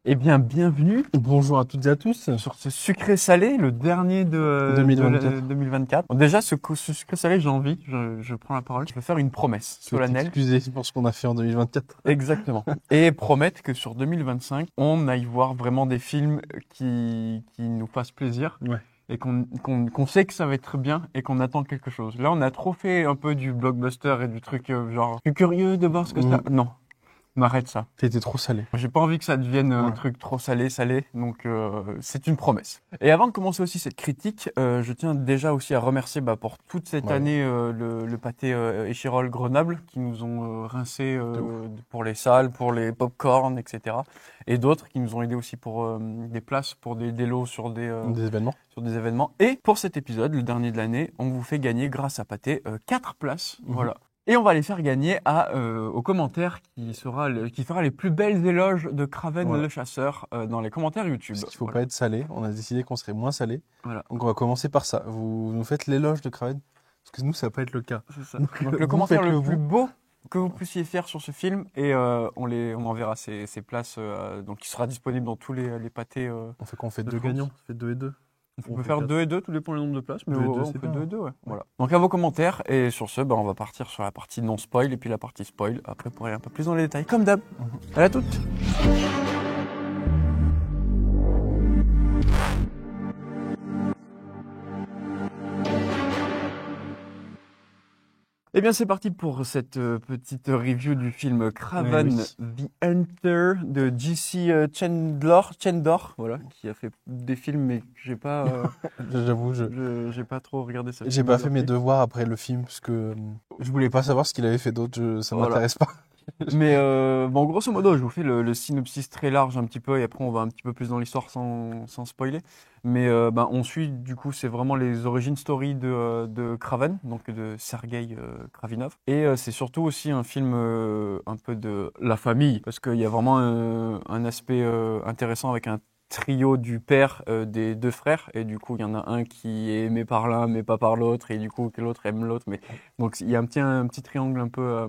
Eh bien, bienvenue Bonjour à toutes et à tous. sur ce sucré-salé, le dernier de 2024. 2024. Bon, déjà, ce sucré-salé, j'ai envie, je prends la parole, je vais faire une promesse Je vais solennelle. t'excuser pour ce qu'on a fait en 2024. Exactement. Et promettre que sur 2025, on aille voir vraiment des films qui nous fassent plaisir Ouais. et qu'on sait que ça va être bien et qu'on attend quelque chose. Là, on a trop fait un peu du blockbuster et du truc genre, je suis curieux de voir ce que ça... Non, on arrête ça. T'étais trop salé. J'ai pas envie que ça devienne un Ouais. truc trop salé, donc c'est une promesse. Et avant de commencer aussi cette critique, je tiens déjà aussi à remercier pour toute cette Ouais. année le pâté Échirol Grenoble qui nous ont rincé De pour les salles, pour les pop-corn, etc. Et d'autres qui nous ont aidé aussi pour des places, pour des lots Des événements. sur des événements. Et pour cet épisode, le dernier de l'année, on vous fait gagner grâce à Pâté 4 places. Voilà. Et on va les faire gagner aux commentaires qui fera les plus belles éloges de Kraven Voilà. le chasseur dans les commentaires YouTube. Parce qu'il faut Voilà. pas être salé. On a décidé qu'on serait moins salé. Voilà. Donc on va commencer par ça. Vous nous faites l'éloge de Kraven. Parce que nous, ça va pas être le cas. C'est ça. Donc, Donc le vous commentaire le faites-le, plus vous. beau que vous puissiez faire sur ce film et on enverra ces places donc il sera disponible dans tous les pâtés. On fait quoi? On fait de deux France. gagnants. On fait 2 et 2. On peut fait faire quatre. 2 et 2, tout dépend du nombre de places, mais Deux et ouais, deux, on c'est fait bien. 2 et 2, ouais. Voilà. Donc à vos commentaires, et sur ce, on va partir sur la partie non spoil et puis la partie spoil, après pour aller un peu plus dans les détails, comme d'hab. À la toute. Eh bien, c'est parti pour cette petite review du film Kraven The Hunter de J.C. Chandor, voilà, qui a fait des films mais que j'ai pas, J'avoue, j'ai pas trop regardé sa j'ai pas fait mes filmographie. devoirs après le film parce que je voulais pas savoir ce qu'il avait fait d'autre. Ça Voilà. m'intéresse pas. Mais bon, grosso modo, je vous fais le synopsis très large un petit peu et après on va un petit peu plus dans l'histoire sans spoiler. Mais on suit du coup, c'est vraiment les origin story de Kraven, donc de Sergei Kravinov. Et c'est surtout aussi un film un peu de la famille, parce qu'il y a vraiment un aspect intéressant avec un trio du père des deux frères et du coup il y en a un qui est aimé par l'un mais pas par l'autre et du coup que l'autre aime l'autre mais donc il y a un petit triangle un peu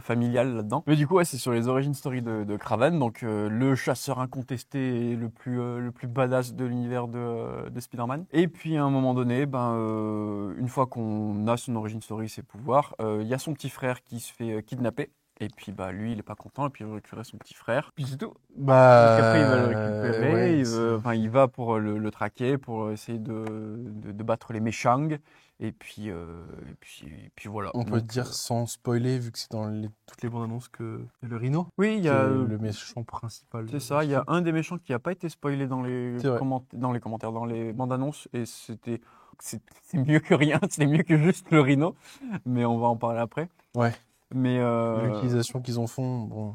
familial là-dedans. Mais du coup, ouais, c'est sur les origin story de Kraven, donc le chasseur incontesté et le plus badass de l'univers de Spider-Man. Et puis à un moment donné, une fois qu'on a son origin story, ses pouvoirs, il y a son petit frère qui se fait kidnapper. Et puis lui, il est pas content, et puis il veut récupérer son petit frère. Puis c'est tout. Parce qu'après, il va le récupérer, Ouais, il va pour le traquer, pour essayer de battre les méchants. Et puis voilà. on peut Donc, dire sans spoiler, vu que c'est dans toutes les bandes annonces que le Rhino, oui, il qui y est a, le méchant principal. c'est ça, il y a un des méchants qui n'a pas été spoilé dans les C'est vrai. commentaires, dans les bandes annonces, et c'est mieux que rien, c'est mieux que juste le rhino, mais on va en parler après. Ouais. Mais L'utilisation qu'ils en font, bon,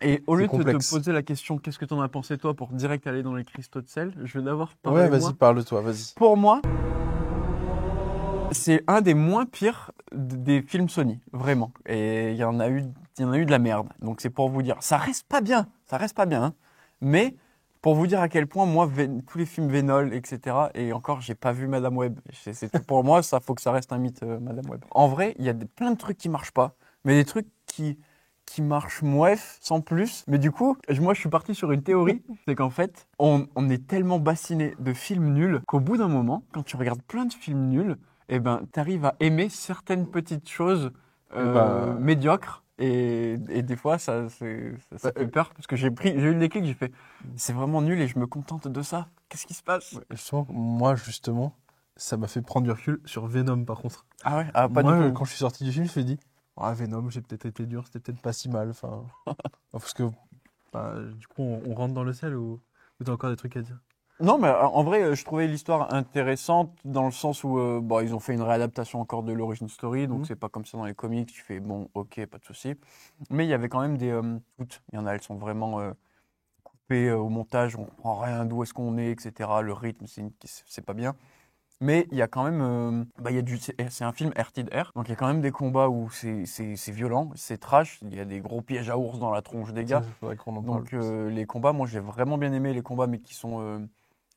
et au c'est lieu de te complexe. poser la question, qu'est-ce que t'en as pensé toi pour direct aller dans les cristaux de sel, je vais d'abord Ouais, parler vas-y, moi. parle-toi, vas-y. Pour moi, c'est un des moins pires des films Sony, vraiment. Et il y en a eu de la merde. Donc c'est pour vous dire, ça reste pas bien, hein. Mais pour vous dire à quel point moi, tous les films Vénol, etc. Et encore, j'ai pas vu Madame Web. Pour moi, ça faut que ça reste un mythe, Madame Web. En vrai, il y a plein de trucs qui marchent pas, mais des trucs qui marchent mouef, sans plus. Mais du coup, moi, je suis parti sur une théorie, c'est qu'en fait, on est tellement bassiné de films nuls qu'au bout d'un moment, quand tu regardes plein de films nuls, eh ben, t'arrives à aimer certaines petites choses médiocres. Et des fois, ça fait peur parce que j'ai eu le déclic, j'ai fait, c'est vraiment nul et je me contente de ça. Qu'est-ce qui se passe? Moi, ça m'a fait prendre du recul sur Venom, par contre. Ah ouais, ah, pas Moi, du tout. quand je suis sorti du film, je me suis dit, ah, Venom, j'ai peut-être été dur, c'était peut-être pas si mal. Enfin, parce que, du coup, on rentre dans le sel ou t'as encore des trucs à dire? Non, mais en vrai, je trouvais l'histoire intéressante dans le sens où ils ont fait une réadaptation encore de l'origin story, donc Mhm. c'est pas comme ça dans les comics. Tu fais bon, ok, pas de souci. Mais il y avait quand même des toutes. Il y en a, elles sont vraiment coupées au montage, on comprend rien d'où est-ce qu'on est, etc. Le rythme, c'est pas bien. Mais il y a quand même, il y a c'est un film Rated R, donc il y a quand même des combats où c'est violent, c'est trash. Il y a des gros pièges à ours dans la tronche des gars. Ça, il faudrait qu'on en parle. Donc les combats, moi j'ai vraiment bien aimé les combats, mais qui sont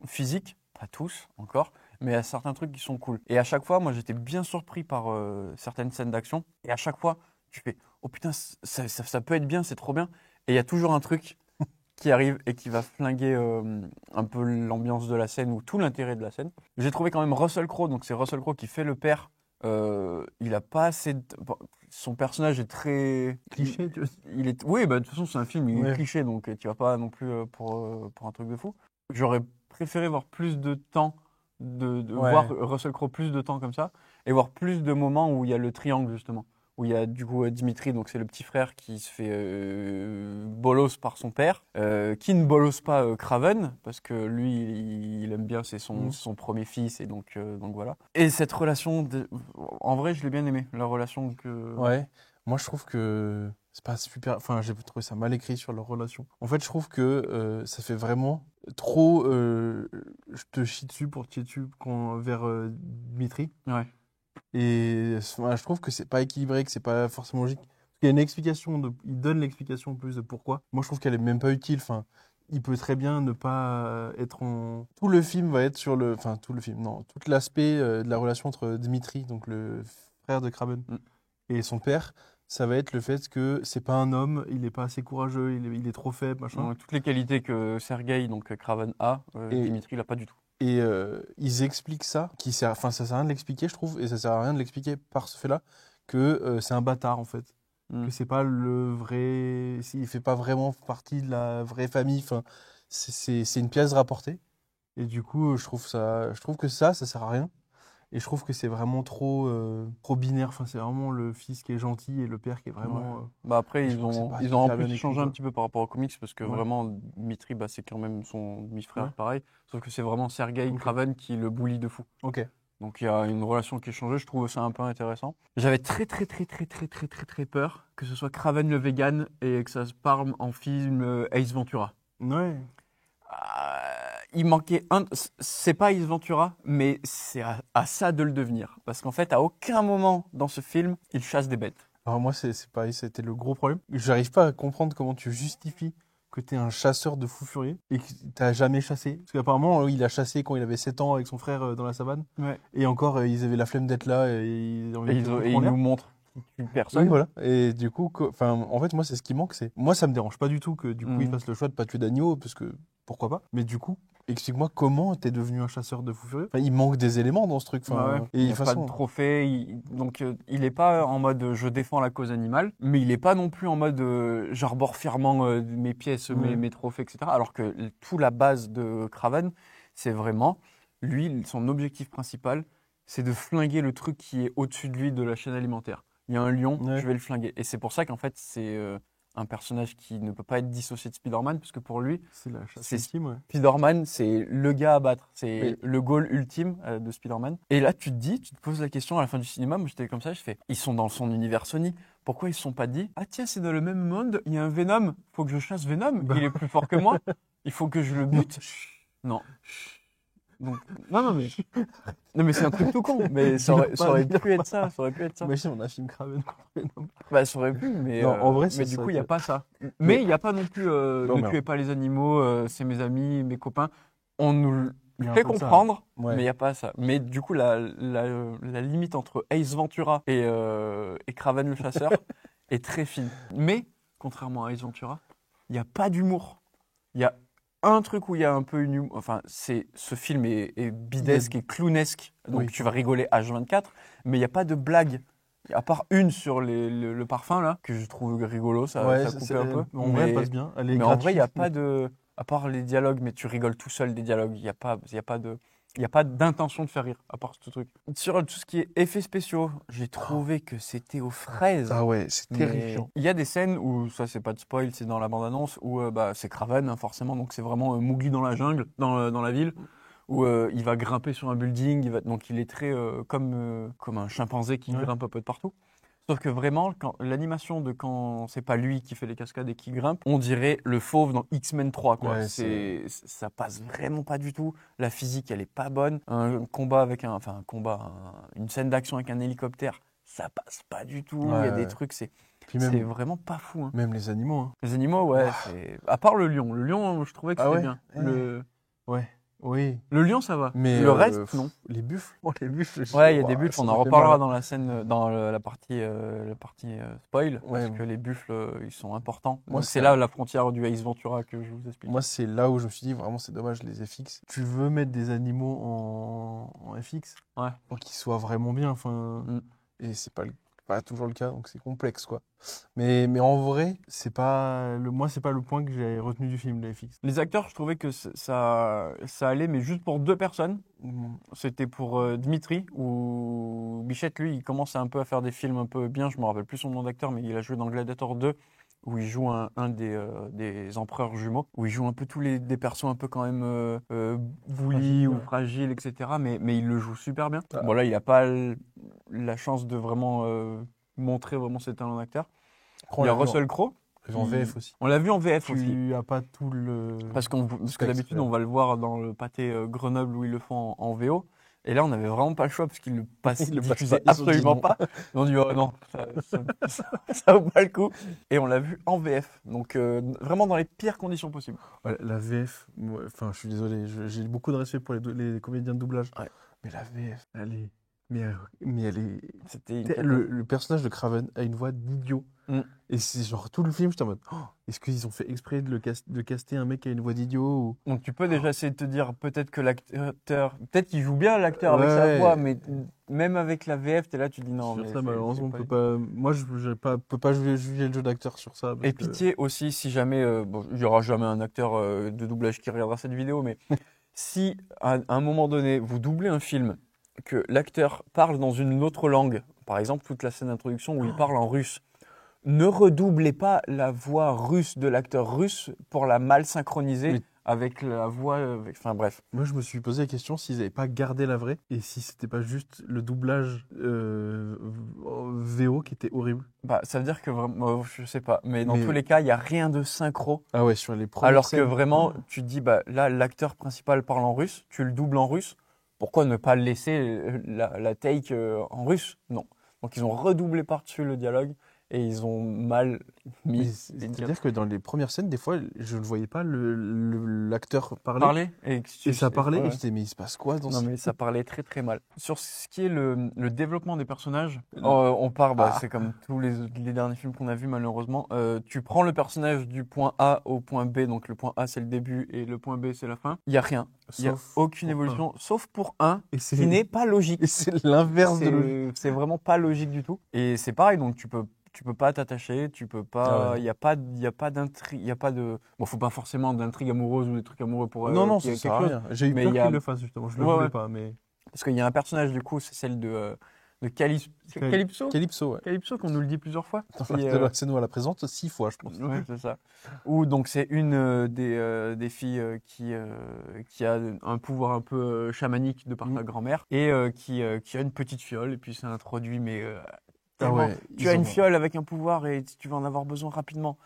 physiques, pas tous encore, mais il y a certains trucs qui sont cool. Et à chaque fois, moi j'étais bien surpris par certaines scènes d'action. Et à chaque fois, tu fais, oh putain, ça peut être bien, c'est trop bien. Et il y a toujours un truc qui arrive et qui va flinguer un peu l'ambiance de la scène ou tout l'intérêt de la scène. J'ai trouvé quand même Russell Crowe, donc c'est Russell Crowe qui fait le père. Il a pas assez bon, son personnage est très Cliché, tu vois. il est oui bah de toute façon c'est un film, il est Ouais. cliché donc tu vas pas non plus pour un truc de fou. J'aurais préféré voir plus de temps de Ouais. voir Russell Crowe plus de temps comme ça et voir plus de moments où il y a le triangle justement. Où il y a du coup Dimitri, donc c'est le petit frère qui se fait bolos par son père, qui ne bolos pas Craven, parce que lui, il aime bien, c'est son premier fils, et donc voilà. Et cette relation, en vrai, je l'ai bien aimé, la relation que... Ouais, moi je trouve que c'est pas super. Enfin, j'ai trouvé ça mal écrit sur leur relation. En fait, je trouve que ça fait vraiment trop. Je te chie dessus pour te chier dessus vers Dmitri. Ouais. Et enfin, je trouve que c'est pas équilibré, que c'est pas forcément logique. Il y a une explication, il donne l'explication en plus de pourquoi. Moi, je trouve qu'elle est même pas utile. Enfin, il peut très bien ne pas être en. Tout le film va être sur le. Enfin, tout le film, non. Tout l'aspect de la relation entre Dmitri, donc le frère de Kraben, Mm. et son père, ça va être le fait que c'est pas un homme, il est pas assez courageux, il est trop faible, machin. Donc, toutes les qualités que Sergei, donc Craven, a, Et, Dimitri l'a pas du tout. et ils expliquent ça, enfin, ça sert à rien de l'expliquer, je trouve, et ça sert à rien de l'expliquer par ce fait-là, que c'est un bâtard, en fait. Mm. Que c'est pas le vrai. Il fait pas vraiment partie de la vraie famille. Enfin, c'est une pièce rapportée. Et du coup, je trouve que ça sert à rien. Et je trouve que c'est vraiment trop binaire. Enfin, c'est vraiment le fils qui est gentil et le père qui est Ouais. vraiment. Bah après, Je trouve que c'est pas ils ont en super plus bien écrit, changé un quoi. petit peu par rapport aux comics parce que Ouais. vraiment, Dimitri, bah, c'est quand même son demi-frère Ouais. pareil. Sauf que c'est vraiment Sergei Ok. Craven qui le bully de fou. Ok. Donc il y a une relation qui est changée, je trouve ça un peu intéressant. J'avais très peur que ce soit Craven le vegan et que ça se parle en film Ace Ventura. Ouais. Il manquait un. C'est pas Ace Ventura, mais c'est à ça de le devenir. Parce qu'en fait, à aucun moment dans ce film, il chasse des bêtes. Alors moi, c'est pareil, c'était le gros problème. J'arrive pas à comprendre comment tu justifies que t'es un chasseur de fous furieux et que t'as jamais chassé. Parce qu'apparemment, il a chassé quand il avait 7 ans avec son frère dans la savane. Ouais. Et encore, ils avaient la flemme d'être là et ils ont Et ils nous montrent une personne. Oui, voilà. Et du coup, enfin, en fait, moi, c'est ce qui manque. Moi, ça me dérange pas du tout que du coup, il Mhm. fasse le choix de pas tuer d'agneau, parce que pourquoi pas. Mais du coup, explique-moi comment t'es devenu un chasseur de fous furieux. Enfin, il manque des éléments dans ce truc. Bah ouais. Enfin, et Il de n'y toute a pas de façon, trophée, donc il est pas en mode je défends la cause animale, mais il est pas non plus en mode j'arbore fièrement mes pièces, Ouais. mes trophées, etc. Alors que tout la base de Craven, c'est vraiment, lui, son objectif principal, c'est de flinguer le truc qui est au-dessus de lui de la chaîne alimentaire. Il y a un lion, Ouais. je vais le flinguer. Et c'est pour ça qu'en fait, c'est un personnage qui ne peut pas être dissocié de Spider-Man, parce que pour lui, C'est la chasse c'est ultime, ouais. Spider-Man, c'est le gars à battre, c'est Mais- le goal ultime de Spider-Man. Et là, tu te dis, tu te poses la question à la fin du cinéma, moi j'étais comme ça, je fais, ils sont dans son univers Sony, pourquoi ils se sont pas dit, ah tiens, c'est dans le même monde, il y a un Venom, faut que je chasse Venom, Bah. il est plus fort que moi, il faut que je le bute. Non. Donc, non, mais c'est un truc tout con, mais ça aurait pu être ça, ça aurait pu être ça. Imagine, on a film Kraven contre Venom. Bah, ça aurait pu, mais, Non, en vrai, mais ça du coup, aurait il n'y a été- pas ça. Mais il n'y a pas non plus Non, ne mais tuez pas les animaux, c'est mes amis, mes copains. On nous le il y a un fait peu de ça. comprendre, Ouais. mais il n'y a pas ça. Mais du coup, la limite entre Ace Ventura et Kraven le chasseur est très fine. Mais, contrairement à Ace Ventura, il n'y a pas d'humour. Il y a un truc où il y a un peu une humour. Enfin, ce film est bidesque et clownesque, donc Oui. tu vas rigoler H24, mais il n'y a pas de blague. À part une sur le parfum, là, que je trouve rigolo, ça Ouais, coupait un peu. en vrai, elle passe bien. Elle est Mais en vrai, il n'y a gratuite, pas de. À part les dialogues, mais tu rigoles tout seul des dialogues. Il n'y a pas, il y a pas d'intention de faire rire, à part ce truc. Sur tout ce qui est effets spéciaux, j'ai trouvé que c'était aux fraises. Ah ouais, c'est Mais terrifiant. il y a des scènes où, ça c'est pas de spoil, c'est dans la bande-annonce, où bah, c'est Kraven, hein, forcément, donc c'est vraiment Mowgli dans la jungle, dans la ville, où il va grimper sur un building, donc il est très comme un chimpanzé qui Ouais. grimpe un peu de partout. Sauf que vraiment, l'animation de quand c'est pas lui qui fait les cascades et qui grimpe, on dirait le fauve dans X-Men 3, quoi. Ouais, Ça passe vraiment pas du tout. La physique, elle est pas bonne. Un combat avec une scène d'action avec un hélicoptère, ça passe pas du tout. Il y a des Ouais. trucs, Puis c'est même, vraiment pas fou, hein. même les animaux, hein. Les animaux, ouais, Ah. À part le lion. Le lion, je trouvais que Ah c'était ouais? bien. Ouais. Oui. Le lion, ça va. Mais Le reste, non. les buffles, bon, les buffles. Ouais, il y a des Ouah, buffles, ça on m'a en fait reparlera mal. dans la scène, dans la partie spoil, Ouais, parce que les buffles, ils sont importants. Moi, Donc c'est c'est là la frontière du Ace Ventura que je vous explique. Moi, c'est là où je me suis dit, vraiment, c'est dommage, les FX. Tu veux mettre des animaux en FX Ouais. pour qu'ils soient vraiment bien, enfin. Mm. Et c'est pas toujours le cas, donc c'est complexe, quoi. Mais en vrai, moi, c'est pas le point que j'ai retenu du film, les FX. Les acteurs, je trouvais que ça allait, mais juste pour 2 personnes. Mm. C'était pour Dimitri, où Bichette, lui, il commence un peu à faire des films un peu bien. Je me rappelle plus son nom d'acteur, mais il a joué dans Gladiator 2, où il joue un des empereurs jumeaux, où il joue un peu des persos un peu quand même bully Fragile, ou ouais. fragiles, etc. Mais il le joue super bien. Ah. Bon, là, il n'a pas la chance de vraiment montrer vraiment ses talents d'acteur. Après, Il y a on l'a vu Russell Crowe. en VF aussi. On l'a vu en VF aussi. Tu as pas tout le. Parce que texte, d'habitude, ouais. on va le voir dans le pâté Grenoble où ils le font en VO. Et là, on n'avait vraiment pas le choix parce qu'ils le Ils le passent diffusaient pas, ils ont dit absolument non. pas. Et on dit, oh non, ça vaut pas le coup. Et on l'a vu en VF. Donc, vraiment dans les pires conditions possibles. Ouais, la VF, enfin, je suis désolé, j'ai beaucoup de respect pour les comédiens de doublage. Ouais. Mais la VF, mais elle est. C'était une Le personnage de Craven a une voix d'idiot. Mm. Et c'est genre tout le film, j'étais en mode, oh, est-ce qu'ils ont fait exprès de caster un mec qui a une voix d'idiot ou... Donc, tu peux déjà essayer de te dire peut-être que l'acteur, peut-être qu'il joue bien l'acteur avec sa Ouais. voix, mais même avec la VF, t'es là, tu dis non. Sur Mais ça, malheureusement, on c'est peut pas. Moi, je peux pas juger le jeu d'acteur sur ça. Parce Et que- pitié aussi, si jamais, bon, il n'y aura jamais un acteur de doublage qui regardera cette vidéo, mais si à un moment donné, vous doublez un film, que l'acteur parle dans une autre langue, par exemple toute la scène d'introduction où il parle en russe, ne redoublez pas la voix russe de l'acteur russe pour la mal synchroniser Oui. avec la voix. Enfin bref. Moi, je me suis posé la question s'ils avaient pas gardé la vraie et si c'était pas juste le doublage VO qui était horrible. Bah, ça veut dire que vraiment, je sais pas, mais dans Mais- tous les cas, il n'y a rien de synchro. Ah ouais, sur les premières Alors que scènes. vraiment, tu te dis, bah, là, l'acteur principal parle en russe, tu le doubles en russe, pourquoi ne pas laisser la take en russe? Non. Donc ils ont redoublé par-dessus le dialogue et ils ont mal Mais mis c'est-à-dire que dans les premières scènes, des fois, je ne voyais pas l'acteur parler. parler Et ça parlait, ouais. et j'étais, mais il se passe quoi dans Non ce... mais ça parlait très très mal. Sur ce qui est le développement des personnages, on part, bah, Ah. c'est comme tous les derniers films qu'on a vus malheureusement. Tu prends le personnage du point A au point B, donc le point A c'est le début et le point B c'est la fin. Il n'y a rien, il n'y a Sauf aucune pour évolution, sauf pour un Et c'est qui n'est pas logique. et c'est l'inverse de logique. C'est vraiment pas logique du tout. Et c'est pareil, donc tu peux pas t'attacher, tu peux pas, Ah ouais. il y a pas d'intrigue, il y a pas de, bon, faut pas forcément d'intrigue amoureuse ou des trucs amoureux pour Non, qu'il y ça ait sert à quelque chose. rien. J'ai eu Mais peur il y a- qu'il le fasse, justement. Je le Ouais, voulais ouais. pas, mais... Parce qu'il y a un personnage, du coup, c'est celle de Calypso. Calypso, ouais. Calypso, qu'on nous le dit plusieurs fois. Enfin, Qui, c'est nous à la présente 6 fois, je pense. ouais, c'est ça. Ou donc c'est une des filles qui a un pouvoir un peu chamanique de par Mm. sa grand-mère et qui a une petite fiole et puis c'est introduit mais Ah tellement. ouais, Tu as une fiole avec un pouvoir et tu vas en avoir besoin rapidement.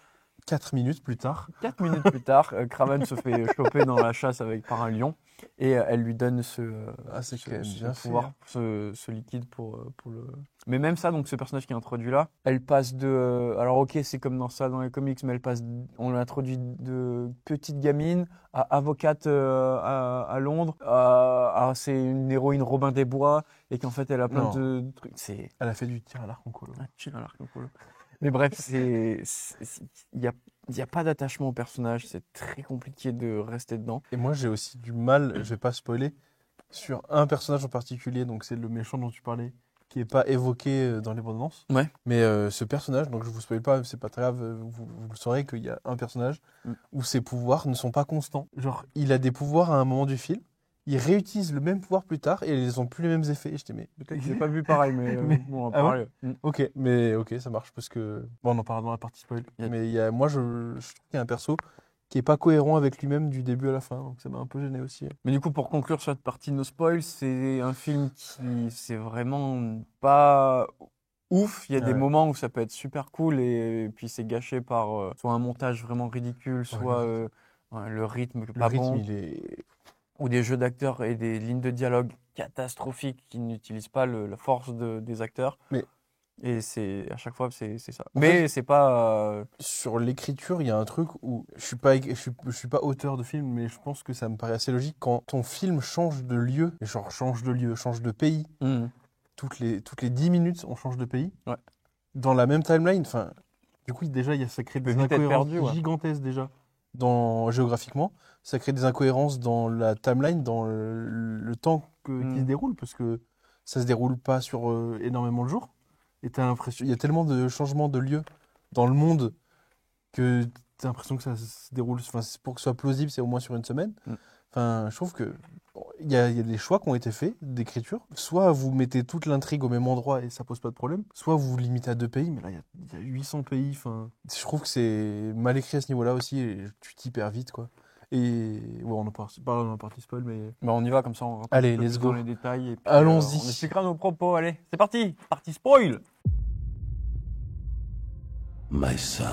4 minutes plus tard. 4 minutes plus tard, Craven se fait choper dans la chasse par un lion et elle lui donne C'est quand même ce bien fait, pouvoir, hein. ce liquide pour le. Mais même ça, donc ce personnage qui est introduit là, elle passe de. Alors ok, c'est comme dans ça dans les comics, mais on l'introduit de petite gamine à avocate à Londres, c'est une héroïne Robin des Bois et qu'en fait elle a plein Non. de trucs. C'est Elle a fait du tir à l'arc en colo. un tir à l'arc en polo. Mais bref, il y a pas d'attachement au personnage, c'est très compliqué de rester dedans. Et moi, j'ai aussi du mal, je vais pas spoiler, sur un personnage en particulier, donc c'est le méchant dont tu parlais, qui est pas évoqué dans les bandes annonces. Ouais. Mais ce personnage, donc je vous spoil pas, c'est pas très grave, vous le saurez qu'il y a un personnage où ses pouvoirs ne sont pas constants. Genre, il a des pouvoirs à un moment du film, il réutilise le même pouvoir plus tard et ils ont plus les mêmes effets. Et j'étais, mais Peut-être que j'ai pas vu pareil, mais, Mais- bon, on en ah ouais parle. ok, ça marche parce que. Bon, on en parlera dans la partie spoil. Yeah. Mais moi, je trouve qu'il y a un perso qui est pas cohérent avec lui-même du début à la fin, donc ça m'a un peu gêné aussi. Mais du coup, pour conclure sur cette partie no spoil, c'est un film qui c'est vraiment pas ouf. Il y a des Ouais. moments où ça peut être super cool et puis c'est gâché par soit un montage vraiment ridicule, soit ouais, le rythme Le pas rythme, bon, il est. ou des jeux d'acteurs et des lignes de dialogue catastrophiques qui n'utilisent pas la force des acteurs. Mais Et à chaque fois, c'est ça. Mais c'est pas. Sur l'écriture, il y a un truc où je suis pas auteur de film, mais je pense que ça me paraît assez logique quand ton film change de lieu, genre change de lieu, change de pays. Toutes les 10 minutes, on change de pays. Ouais. Dans la même timeline, enfin, du coup, déjà, ça crée des Peut vite être incohérences perdu, ouais. gigantesques déjà, géographiquement. Ça crée des incohérences dans la timeline, dans le temps qui se déroule, parce que ça se déroule pas sur énormément de jours. Et t'as l'impression, il y a tellement de changements de lieu dans le monde que t'as l'impression que ça se déroule. Enfin, pour que ce soit plausible, c'est au moins sur une semaine. Enfin, je trouve que il y a des choix qui ont été faits d'écriture. Soit vous mettez toute l'intrigue au même endroit et ça pose pas de problème. Soit vous vous limitez à 2 pays, mais là il y a 800 pays. Enfin, je trouve que c'est mal écrit à ce niveau-là aussi et tu t'y perds vite quoi. Et ouais, on en parle pas dans la partie spoil, mais Bah on y va comme ça, on rentre allez, un peu let's plus go. dans les détails. Et puis, Allons-y. on expliquera nos propos. Allez, c'est parti. Partie spoil. My son,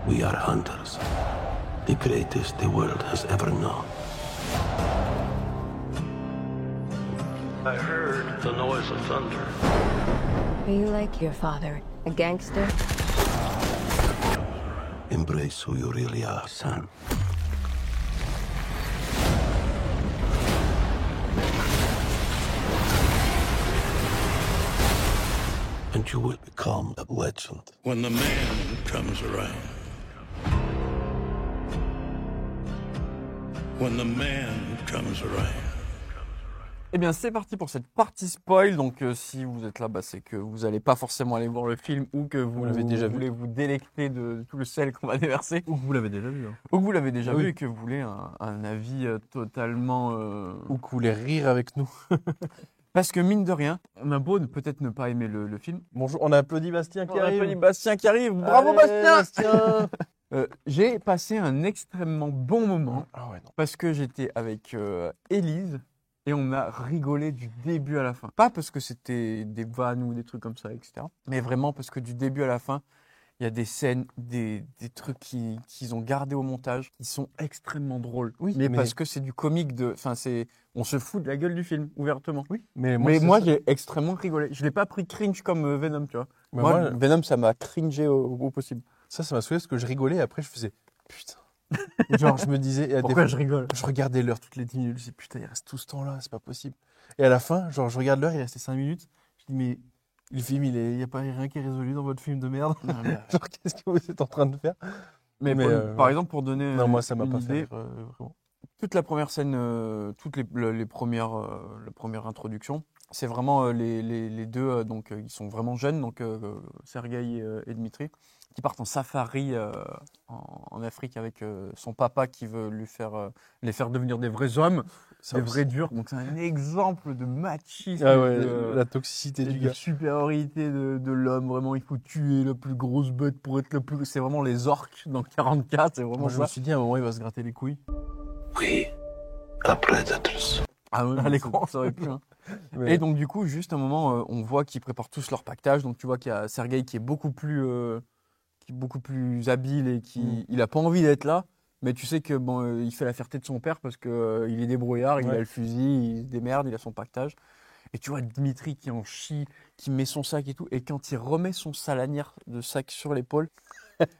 we are hunters, the greatest the world has ever known. I heard the noise of thunder. Are you like your father, a gangster? Embrace who you really are, son. And you will become a legend. When the man comes around. When the man comes around. Eh bien, c'est parti pour cette partie spoil. Donc, si vous êtes là, bah, c'est que vous n'allez pas forcément aller voir le film ou que vous l'avez déjà vu. voulez vous délecter de tout le sel qu'on va déverser. Ou que vous l'avez déjà vu. Hein. Ou que vous l'avez déjà Oui. vu et que vous voulez un avis totalement... Ou que vous voulez rire avec nous. Parce que mine de rien, on a beau peut-être ne pas aimer le film. Bonjour, on a applaudi Bastien qui On a arrive. applaudi Bastien qui arrive. Bravo Allez, Bastien. J'ai passé un extrêmement bon moment Ah ouais, non. parce que j'étais avec Élise et on a rigolé du début à la fin. Pas parce que c'était des vannes ou des trucs comme ça, etc. Mais vraiment parce que du début à la fin, il y a des scènes, des trucs qu'ils ont gardés au montage qui sont extrêmement drôles. Oui, mais mais- parce que c'est du comique on se fout de la gueule du film, ouvertement. Oui, mais Mais moi, c'est ça. j'ai extrêmement rigolé. Je l'ai pas pris cringe comme Venom, tu vois. Mais Moi, moi, Venom, ça m'a cringé au possible. ça m'a saoulé parce que je rigolais et après je faisais putain. Genre, je me disais, et à des Pourquoi fois, je rigole? je regardais l'heure toutes les 10 minutes, je disais putain, il reste tout ce temps-là, c'est pas possible. Et à la fin, genre, je regarde l'heure, il restait 5 minutes. Je dis, mais le film, il y a pas rien qui est résolu dans votre film de merde. Genre, qu'est-ce que vous êtes en train de faire? Mais par exemple, pour donner Non, moi, ça m'a une pas idée, fait rire, vraiment. toute la première scène, toutes les premières introductions, c'est vraiment les deux, donc ils sont vraiment jeunes, donc Sergueï et Dmitri, qui partent en safari en Afrique avec son papa qui veut les faire devenir des vrais hommes, Ça des aussi. vrais durs. Donc c'est un exemple de machisme, Ah ouais, de, la toxicité et du de gars. supériorité de l'homme. Vraiment, il faut tuer la plus grosse bête pour être le plus... C'est vraiment les orques dans 44, c'est vraiment Moi, je me ça. suis dit, à un moment, il va se gratter les couilles. We are predators. Ah ouais, les ça- cons. ça aurait pu, hein. Mais- Et donc du coup, juste un moment, on voit qu'ils préparent tous leur pactage. Donc tu vois qu'il y a Sergueï qui est beaucoup plus habile et qui il a pas envie d'être là. Mais tu sais que bon, il fait la fierté de son père parce que il est débrouillard, il Ouais. a le fusil, il se démerde, il a son pactage. Et tu vois Dimitri qui en chie, qui met son sac et tout. Et quand il remet son salanière de sac sur l'épaule,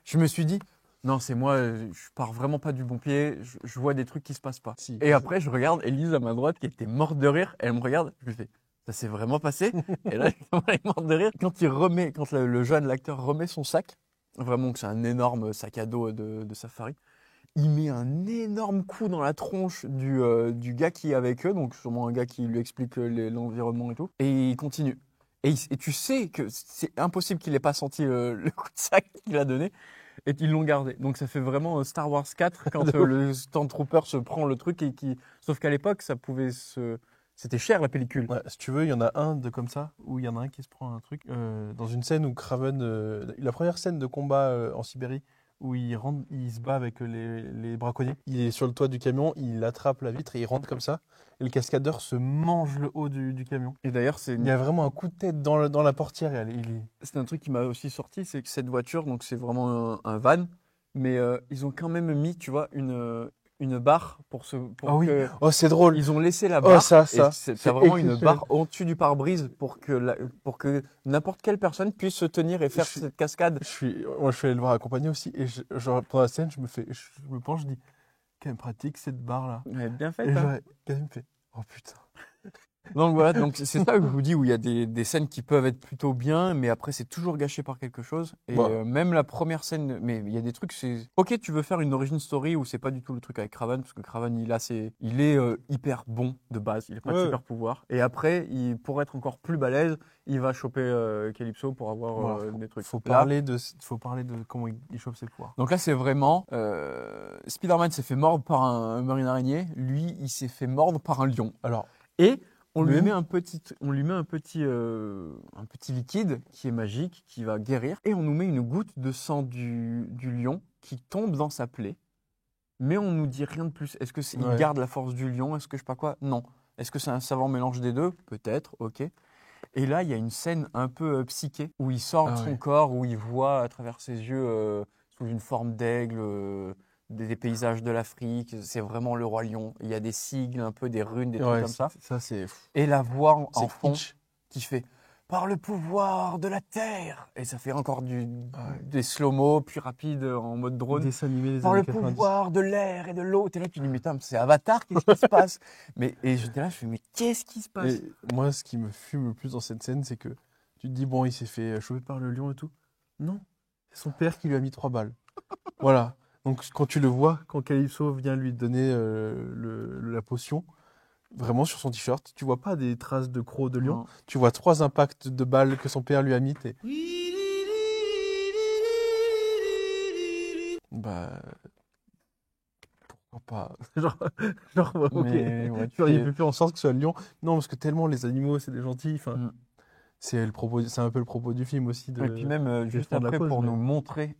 je me suis dit, non, c'est moi, je pars vraiment pas du bon pied, je vois des trucs qui se passent pas. Si. Et après, je regarde Élise à ma droite qui était morte de rire. Elle me regarde, je lui fais, ça s'est vraiment passé? Et là, elle est morte de rire. Quand le jeune, l'acteur, remet son sac, vraiment que c'est un énorme sac à dos de safari, il met un énorme coup dans la tronche du gars qui est avec eux, donc sûrement un gars qui lui explique l'environnement et tout, et il continue. Et tu sais que c'est impossible qu'il ait pas senti le coup de sac qu'il a donné, et ils l'ont gardé. Donc ça fait vraiment Star Wars 4 quand le Stormtrooper se prend le truc et qui... Sauf qu'à l'époque, c'était cher la pellicule. Ouais, si tu veux, il y en a un de comme ça, où il y en a un qui se prend un truc. Dans une scène où Kraven. La première scène de combat en Sibérie, où il se bat avec les braconniers. Il est sur le toit du camion, il attrape la vitre et il rentre comme ça. Et le cascadeur se mange le haut du camion. Et d'ailleurs, Il y a vraiment un coup de tête dans la portière. c'est un truc qui m'a aussi sorti, c'est que cette voiture, donc c'est vraiment un van, mais ils ont quand même mis, tu vois, une barre pour Ah oui. que Oh, c'est drôle. ils ont laissé la Oh, barre. ça. Et t'as C'est vraiment une exceptionnel. barre au-dessus du pare-brise pour que n'importe quelle personne puisse se tenir et faire Je- cette cascade. Moi, je suis allé le voir accompagné aussi. Et genre, pendant la scène, je me penche, je dis, quand même pratique cette barre-là. Ouais, bien fait. Et Hein. genre, quand même fait, oh putain. Donc voilà, donc c'est ça que je vous dis où il y a des scènes qui peuvent être plutôt bien, mais après c'est toujours gâché par quelque chose. Et Bah. même la première scène, mais il y a des trucs, c'est ok, tu veux faire une origin story où c'est pas du tout le truc avec Kraven, parce que Kraven il est hyper bon de base, il a pas de Ouais. super pouvoir. Et après, pour être encore plus balèze, il va choper Calypso pour avoir Voilà, des trucs. faut Là, parler de comment il chope ses pouvoirs. donc là, c'est vraiment Spider-Man s'est fait mordre par une araignée, lui, il s'est fait mordre par un lion. Alors, Et on lui Même- met un petit liquide qui est magique, qui va guérir. Et on nous met une goutte de sang du lion qui tombe dans sa plaie. Mais on nous dit rien de plus. Est-ce que il Ouais. garde la force du lion? Est-ce que je sais pas quoi? Non. Est-ce que c'est un savant mélange des deux? Peut-être, ok. Et là, il y a une scène un peu psyché où il sort de Ah son ouais. corps, où il voit à travers ses yeux, sous une forme d'aigle, des paysages de l'Afrique. C'est vraiment le roi lion. Il y a des sigles, un peu des runes, des trucs ouais, comme ça. ça c'est Et la voix en c'est fond kitsch. qui fait par le pouvoir de la terre. Et ça fait encore Ouais. des slow-mo, puis rapide en mode drone. Dessin animé des Par le années 90. pouvoir de l'air et de l'eau. T'es là, tu dis, mais putain, c'est Avatar, qu'est-ce qui se passe? Et j'étais là, je fais, mais qu'est-ce qui se passe? Et moi, ce qui me fume le plus dans cette scène, c'est que tu te dis, bon, il s'est fait choper par le lion et tout. Non, c'est son père qui lui a mis 3 balles. Voilà. Donc, quand tu le vois, quand Calypso vient lui donner la potion, vraiment sur son t-shirt, tu vois pas des traces de crocs de lion. Non. Tu vois 3 impacts de balles que son père lui a mis. Bah. Pourquoi pas? Ok. Mais ouais, tu Genre, il fais- fait plus en sorte que ce soit le lion. Non, parce que tellement les animaux, c'est des gentils. Enfin, Mm. c'est un peu le propos du film aussi. Et puis même je vais juste prendre la après pause, pour mais- nous montrer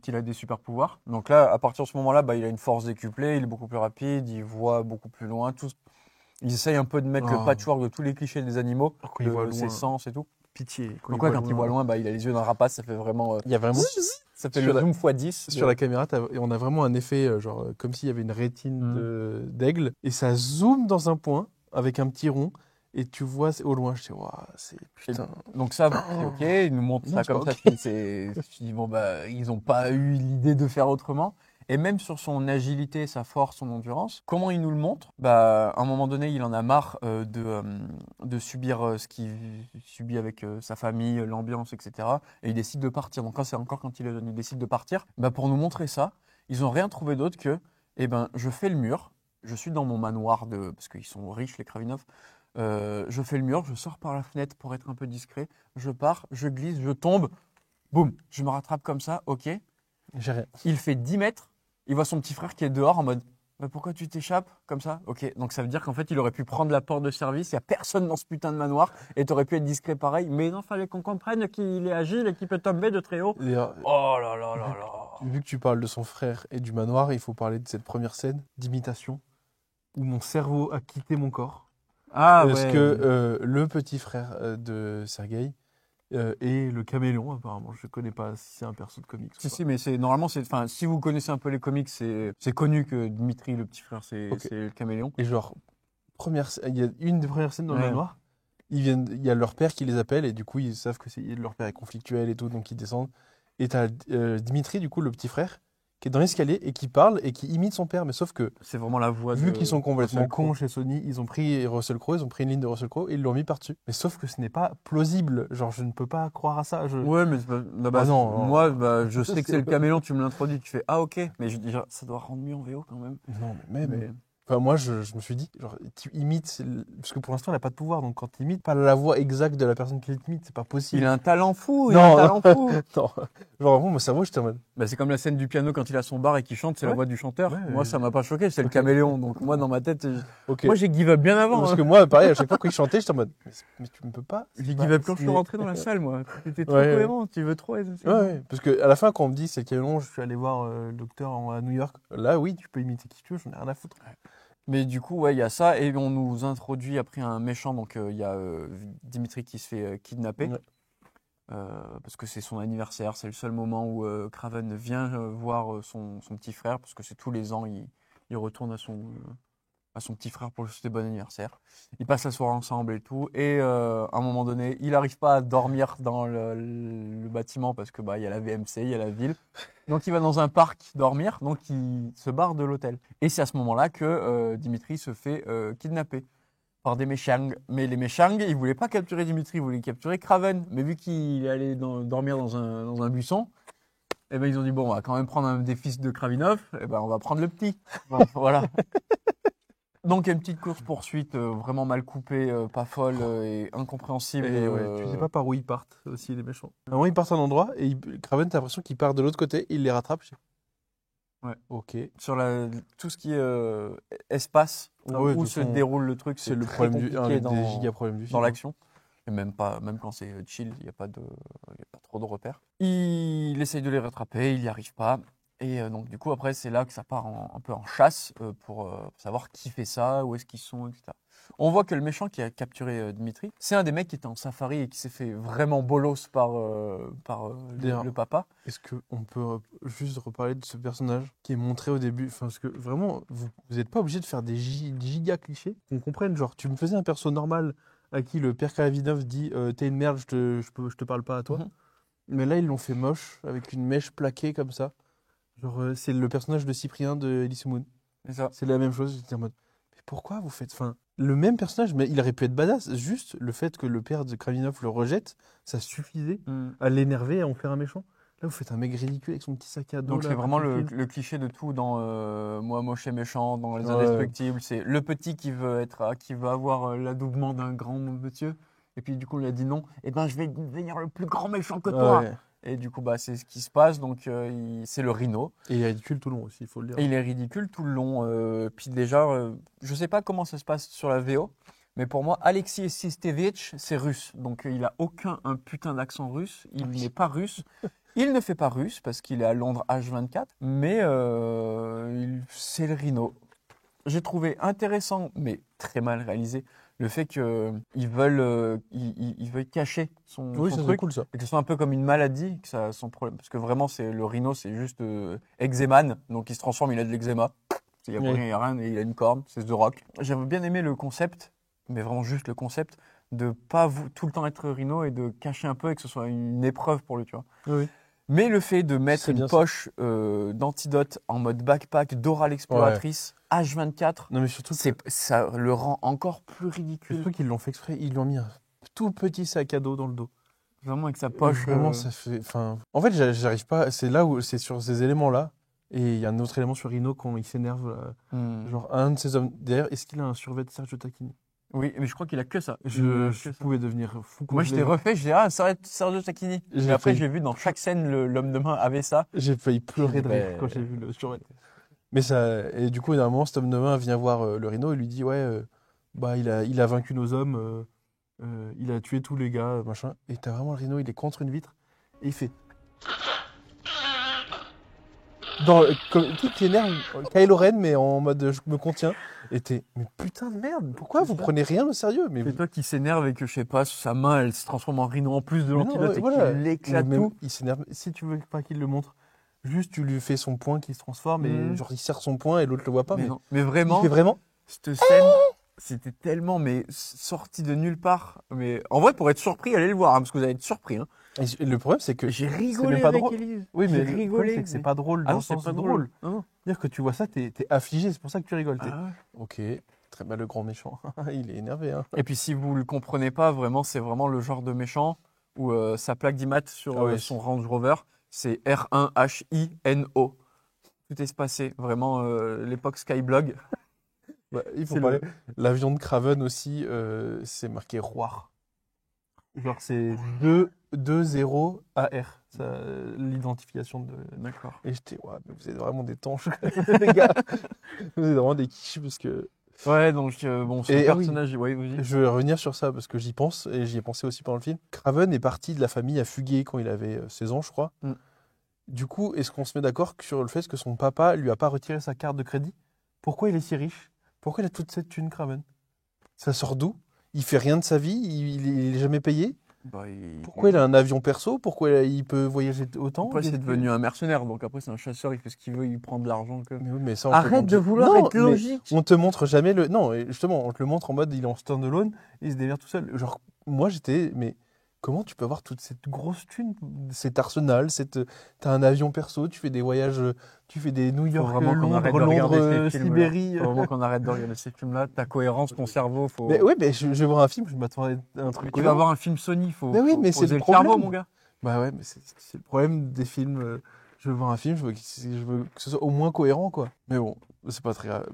qu'il a des super pouvoirs. Donc là, à partir de ce moment-là, bah, il a une force décuplée, il est beaucoup plus rapide, il voit beaucoup plus loin. Il essaye un peu de mettre le Oh. patchwork de tous les clichés des animaux, Quand il voit de ses loin. sens et tout. Pitié. Donc ouais, quand il voit loin, bah, il a les yeux d'un rapace, ça fait vraiment... Il y a vraiment. ça fait sur le la- zoom x10. Sur la caméra, on a vraiment un effet, comme s'il y avait une rétine Mm. d'aigle. Et ça zoome dans un point, avec un petit rond. Et tu vois au loin, je dis, waouh, c'est putain. Donc ça, c'est ok, il nous montre Non, ça c'est comme pas ça. Je me dis, bon, bah, ils n'ont pas eu l'idée de faire autrement. Et même sur son agilité, sa force, son endurance, comment il nous le montre? Bah, à un moment donné, il en a marre de subir ce qu'il subit avec sa famille, l'ambiance, etc. Et il décide de partir. Donc c'est encore quand il est jeune, il décide de partir. Bah, pour nous montrer ça, ils n'ont rien trouvé d'autre que, eh ben, je fais le mur, je suis dans mon manoir, parce qu'ils sont riches, les Kravinov. Je fais le mur, je sors par la fenêtre pour être un peu discret, je pars, je glisse, je tombe, boum, je me rattrape comme ça, ok. J'ai rien. Il fait 10 mètres, il voit son petit frère qui est dehors en mode mais pourquoi tu t'échappes comme ça? Ok, donc ça veut dire qu'en fait il aurait pu prendre la porte de service, il n'y a personne dans ce putain de manoir et tu aurais pu être discret pareil, mais non, fallait qu'on comprenne qu'il est agile et qu'il peut tomber de très haut. D'ailleurs, Oh là là là là. vu que tu parles de son frère et du manoir, il faut parler de cette première scène d'imitation où mon cerveau a quitté mon corps. Ah Parce ouais. que le petit frère de Sergueï est le caméléon, apparemment. Je ne connais pas si c'est un perso de comics. Si, ou pas. si, mais enfin, si vous connaissez un peu les comics, c'est connu que Dimitri, le petit frère, c'est Ok. le caméléon. Et genre, il y a une des premières scènes dans le Ouais. manoir. Il y a leur père qui les appelle et du coup, ils savent que leur père est conflictuel et tout, donc ils descendent. Et tu as Dimitri, du coup, le petit frère, qui est dans l'escalier et qui parle et qui imite son père. Mais sauf que, C'est vraiment la voix vu de qu'ils sont complètement Russell Crowe. cons chez Sony, ils ont pris Russell Crowe, ils ont pris une ligne de Russell Crowe et ils l'ont mis par-dessus. Mais sauf que ce n'est pas plausible. Genre, je ne peux pas croire à ça. Ouais, mais non. moi, je Ça, sais que c'est le caméléon, tu me l'introduis, tu fais ah ok, mais je dis ça doit rendre mieux en VO quand même. Non, mais même. Mais- Enfin, moi, je me suis dit, genre, tu imites, parce que pour l'instant, il n'a pas de pouvoir, donc quand tu imites pas la voix exacte de la personne qui l'imite, c'est pas possible. Il a un talent fou, Non, il a un talent fou. Non, genre, vraiment, mon cerveau, j'étais en mode. Bah, c'est comme la scène du piano quand il a son bar et qu'il chante, c'est la Ouais. voix du chanteur. Ouais, Moi, ouais. ça m'a pas choqué, c'est le Ok. caméléon. Donc moi, dans ma tête, Ok. moi j'ai give up bien avant. Parce hein. que moi, pareil, à chaque fois qu'il chantait, j'étais en mode, mais tu ne peux pas. J'ai c'est give pas- up quand je suis c'est- rentré dans la salle, moi. T'étais trop Ouais, ouais. cohérent, tu veux trop être. Ouais, ouais, parce que à la fin, quand on me dit c'est le caméléon, je suis allé voir le docteur à New York. Là, oui, tu peux imiter qui tu veux, j'en ai rien à foutre. Mais du coup, ouais, il y a ça. Et on nous introduit après un méchant. Donc, il y a Dimitri qui se fait kidnapper. Ouais. Parce que c'est son anniversaire. C'est le seul moment où Kraven vient voir son petit frère. Parce que c'est tous les ans, il Il retourne à son petit frère pour lui souhaiter bon anniversaire. Ils passent la soirée ensemble et tout. Et à un moment donné, il n'arrive pas à dormir dans le bâtiment parce que il y a la VMC, il y a la ville. Donc il va dans un parc dormir, donc il se barre de l'hôtel. Et c'est à ce moment-là que Dimitri se fait kidnapper par des méchants. Mais les méchants, ils voulaient pas capturer Dimitri, ils voulaient capturer Kraven. Mais vu qu'il allait dormir dans un buisson, eh ben, ils ont dit, bon, on va quand même prendre un des fils de Kravinov, eh ben, on va prendre le petit. Bon, voilà. Donc, il y a une petite course-poursuite vraiment mal coupée, pas folle et incompréhensible. Et tu sais pas par où ils partent aussi, les méchants. À un moment, ils partent à un endroit et Kraven, t'as l'impression qu'il part de l'autre côté, il les rattrape. Ouais. Ok. Sur tout ce qui est espace, où se déroule le truc, C'est le très problème compliqué des giga problèmes du film. dans l'action. Et même quand c'est chill, il n'y a pas trop de repères. Il essaye de les rattraper, il n'y arrive pas. Et donc, du coup, après, c'est là que ça part un peu en chasse pour savoir qui fait ça, où est-ce qu'ils sont, etc. On voit que le méchant qui a capturé Dimitri, c'est un des mecs qui était en safari et qui s'est fait vraiment bolos par le papa. Est-ce qu'on peut juste reparler de ce personnage qui est montré au début, parce que vraiment, vous n'êtes pas obligé de faire des giga clichés. Qu'on comprenne, genre, tu me faisais un perso normal à qui le père Kravinov dit t'es une merde, je te parle pas à toi. Mais là, ils l'ont fait moche, avec une mèche plaquée comme ça. Genre, c'est le personnage de Cyprien de Elise Moon. C'est ça. C'est la même chose. J'étais en mode, mais pourquoi vous faites. Le même personnage, mais il aurait pu être badass. Juste le fait que le père de Kravinov le rejette, ça suffisait à l'énerver et à en faire un méchant. Là, vous faites un mec ridicule avec son petit sac à dos. Donc, c'est vraiment le cliché de tout dans Moi, moche et méchant, dans Les Indestructibles. C'est le petit qui veut avoir l'adoubement d'un grand monsieur. Et puis, du coup, il a dit non. Eh ben, je vais devenir le plus grand méchant que toi. Ouais. Et du coup, c'est ce qui se passe. Donc, c'est le Rhino. Et il est ridicule tout le long aussi, il faut le dire. Et il est ridicule tout le long. Puis déjà, je sais pas comment ça se passe sur la VO, mais pour moi, Alexis Sistevich, c'est russe. Donc, il a un putain d'accent russe. Il n'est pas russe. Il ne fait pas russe parce qu'il est à Londres H24, mais c'est le Rhino. J'ai trouvé intéressant, mais très mal réalisé, le fait qu'ils veulent cacher son c'est truc, cool ça. et que ce soit un peu comme une maladie, que ça a son problème. Parce que vraiment, le Rhino, c'est juste eczémane, donc il se transforme, il a de l'eczéma. Il n'y a rien, il n'y a rien, et il a une corne, c'est The Rock. J'avais bien aimé le concept, mais vraiment juste le concept, de pas tout le temps être Rhino et de cacher un peu et que ce soit une épreuve pour lui, tu vois. Oui. Mais le fait de mettre une poche d'antidote en mode backpack Dora l'exploratrice H24, non, mais surtout ça le rend encore plus ridicule. Surtout qu'ils l'ont fait exprès, ils lui ont mis un tout petit sac à dos dans le dos. Vraiment avec sa poche. Vraiment, ça fait. En fait, j'arrive pas. C'est là où c'est sur ces éléments-là. Et il y a un autre élément sur Rhino quand il s'énerve. Genre, un de ces hommes. D'ailleurs, est-ce qu'il a un survêt de Sergio Tacchini? Oui, mais je crois qu'il a que ça. Je pouvais devenir fou. Moi, je t'ai refait, je dis, ça va être Sergio Tacchini. Et après, j'ai vu dans chaque scène, l'homme de main avait ça. J'ai failli pleurer de rire quand j'ai vu le survêt. Mais ça. Et du coup, à un moment, cet homme de main vient voir le Rhino et lui dit, ouais, il a vaincu nos hommes, il a tué tous les gars, machin. Et t'as vraiment le Rhino, il est contre une vitre et il fait. Tout qui énerve Kylo Ren, mais en mode je me contiens. Et mais putain de merde, pourquoi vous prenez rien au sérieux? Mais c'est toi qui s'énerve et que je sais pas, sa main elle se transforme en Rhino en plus de l'antidote et qu'il l'éclate tout. Il s'énerve. Si tu veux pas qu'il le montre, juste tu lui fais son poing qui se transforme et genre il serre son poing et l'autre le voit pas. Mais vraiment, il fait vraiment. Cette scène, c'était tellement sorti de nulle part. Mais en vrai, pour être surpris, allez le voir parce que vous allez être surpris. Et le problème, c'est que j'ai rigolé avec Élise. Oui, mais le problème, c'est que c'est pas drôle. Ah non, c'est pas drôle. C'est-à-dire que tu vois ça, t'es affligé, c'est pour ça que tu rigoles. Ah ouais. Ok, très bien, le grand méchant. Il est énervé. Hein. Et puis si vous le comprenez pas, vraiment, c'est vraiment le genre de méchant où sa plaque d'IMAT sur son Range Rover, c'est R1HINO. Tout est espacé, vraiment l'époque Skyblog. Il faut parler. L'avion de Kraven aussi, c'est marqué Roar. Genre c'est 2-0 AR, l'identification de. D'accord. Et j'étais, ouais, mais vous êtes vraiment des tanches, les gars. Vous êtes vraiment des quiches parce que. Ouais, donc ce personnage, oui. Je vais revenir sur ça parce que j'y pense et j'y ai pensé aussi pendant le film. Kraven est parti de la famille à fuguer quand il avait 16 ans, je crois. Du coup, est-ce qu'on se met d'accord sur le fait que son papa lui a pas retiré sa carte de crédit? Pourquoi il est si riche? Pourquoi il a toute cette thune, Kraven? Ça sort d'où? Il fait rien de sa vie, il est jamais payé. Bah, Pourquoi il a un avion perso? Pourquoi il peut voyager autant? Après, c'est devenu un mercenaire, donc après, c'est un chasseur, il fait ce qu'il veut, il prend de l'argent. Mais oui, mais ça, on te Arrête montre- de vouloir Non, être mais logique. On te montre jamais le. Non, et justement, on te le montre en mode il est en standalone, il se démerde tout seul. Genre, moi j'étais. Mais comment tu peux avoir toute cette grosse thune, cet arsenal, t'as un avion perso, tu fais des voyages, tu fais des New Faut York, vraiment qu'on Londres, arrête de Londres, regarder ces films-là. Sibérie. Faut vraiment qu'on arrête de regarder ces films-là. Ta cohérence, ton cerveau, faut. Mais oui, mais je vais voir un film, je m'attendais à un Mais truc. tu vas voir un film Sony, faut. Mais oui, faut mais c'est poser le le cerveau, problème. mon gars. Bah ouais, mais c'est le problème des films. Je veux voir un film, je veux que ce soit au moins cohérent, quoi. Mais bon, c'est pas très grave.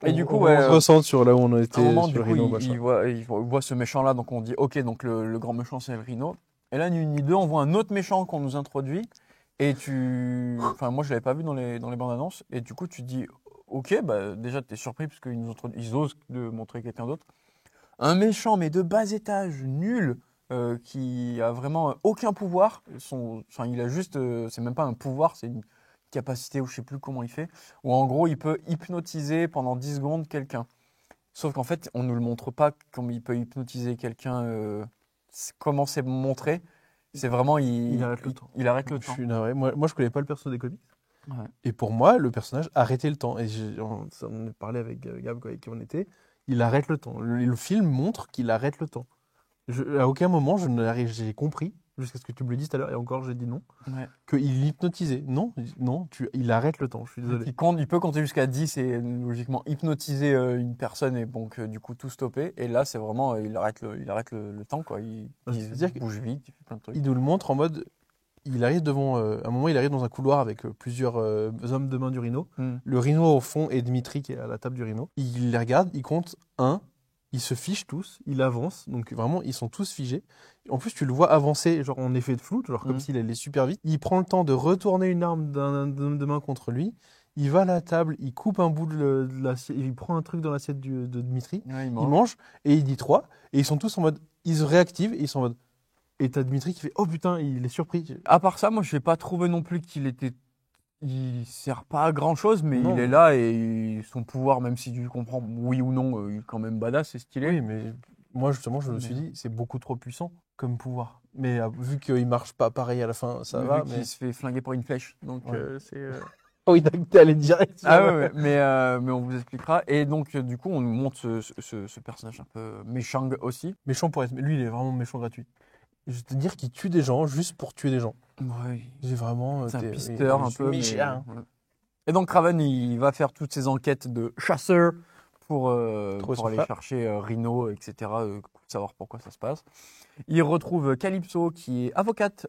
Et du coup, on ouais, se ressent sur là où on À était, un moment, sur du le coup, Rhino, il machin. voit ce méchant-là, donc on dit, ok, donc le grand méchant, c'est le Rhino. Et là, ni une ni deux, on voit un autre méchant qu'on nous introduit. Et enfin, moi, je l'avais pas vu dans les bandes annonces. Et du coup, tu te dis, ok, bah, déjà, tu es surpris parce qu'ils osent de montrer quelqu'un d'autre. Un méchant, mais de bas étage, nul, qui a vraiment aucun pouvoir. Enfin, il a juste, c'est même pas un pouvoir, c'est une capacité, ou je sais plus comment il fait. Ou en gros, il peut hypnotiser pendant 10 secondes quelqu'un. Sauf qu'en fait, on ne nous le montre pas comme il peut hypnotiser quelqu'un. Comment c'est montré? C'est vraiment, Il arrête le temps. Il arrête le Je temps. suis navré. Moi, je connais pas le perso des comics. Ouais. Et pour moi, le personnage arrêtait le temps. Et on en a parlé avec Gab, avec qui on était. Il arrête le temps. Le film montre qu'il arrête le temps. À aucun moment, j'ai compris, jusqu'à ce que tu me le dises tout à l'heure, et encore j'ai dit non, Ouais. qu'il hypnotisait. Non, il arrête le temps. Je suis désolé. Il peut compter jusqu'à 10 et logiquement hypnotiser une personne et donc du coup tout stopper. Et là, c'est vraiment, il arrête le temps, quoi. C'est-à-dire Il bouge vite, il fait plein de trucs. Il nous le montre en mode. Il arrive devant. À un moment, il arrive dans un couloir avec plusieurs hommes de main du Rhino. Mm. Le Rhino au fond et Dimitri qui est à la table du Rhino. Il les regarde, il compte 1. Ils se fichent tous, il avance, donc vraiment ils sont tous figés. En plus tu le vois avancer genre en effet de flou, genre comme s'il allait super vite. Il prend le temps de retourner une arme d'un homme de main contre lui. Il va à la table, il coupe un bout de l'assiette, il prend un truc dans l'assiette de Dimitri. Ouais, il Il mange et il dit 3. Et ils sont tous en mode, ils se réactivent et ils sont en mode. Et t'as Dimitri qui fait oh putain, il est surpris. À part ça, moi, je n'ai pas trouvé non plus il sert pas à grand chose, mais Non. il est là et son pouvoir, même si tu comprends oui ou non, il est quand même badass, c'est stylé. Oui, mais moi justement je me suis dit c'est beaucoup trop puissant comme pouvoir. Mais vu qu'il marche pas pareil à la fin, ça Mais va. vu qu'il se fait flinguer pour une flèche, donc Ouais. c'est. Oh, il t'es allé direct. Ah ouais, mais on vous expliquera. Et donc, du coup, on nous montre ce personnage un peu méchant aussi. Méchant pour être. Lui, il est vraiment méchant gratuit. Je vais te dire qu'il tue des gens juste pour tuer des gens. Ouais. J'ai vraiment. C'est un t'es- pisteur je un suis peu. méchant. Ouais. Et donc, Kraven, il va faire toutes ses enquêtes de chasseur pour son aller frère. chercher Rhino, etc., savoir pourquoi ça se passe. Il retrouve Calypso, qui est avocate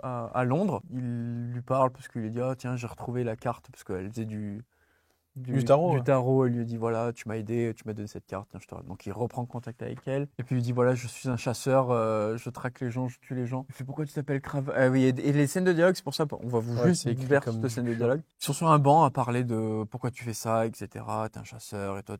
à Londres. Il lui parle parce qu'il lui dit, ah, tiens, j'ai retrouvé la carte, parce qu'elle faisait du tarot, Du ouais. tarot. Elle lui dit, voilà, tu m'as aidé, tu m'as donné cette carte. Tiens, Donc il reprend contact avec elle. Et puis il lui dit, voilà, je suis un chasseur, je traque les gens, je tue les gens. Il fait, pourquoi tu t'appelles Kraven? Oui, et les scènes de dialogue, c'est pour ça, on va vous Ouais, juste c'est écrit faire comme cette scène de dialogue. Ils sont sur un banc à parler de pourquoi tu fais ça, etc. T'es un chasseur et toi,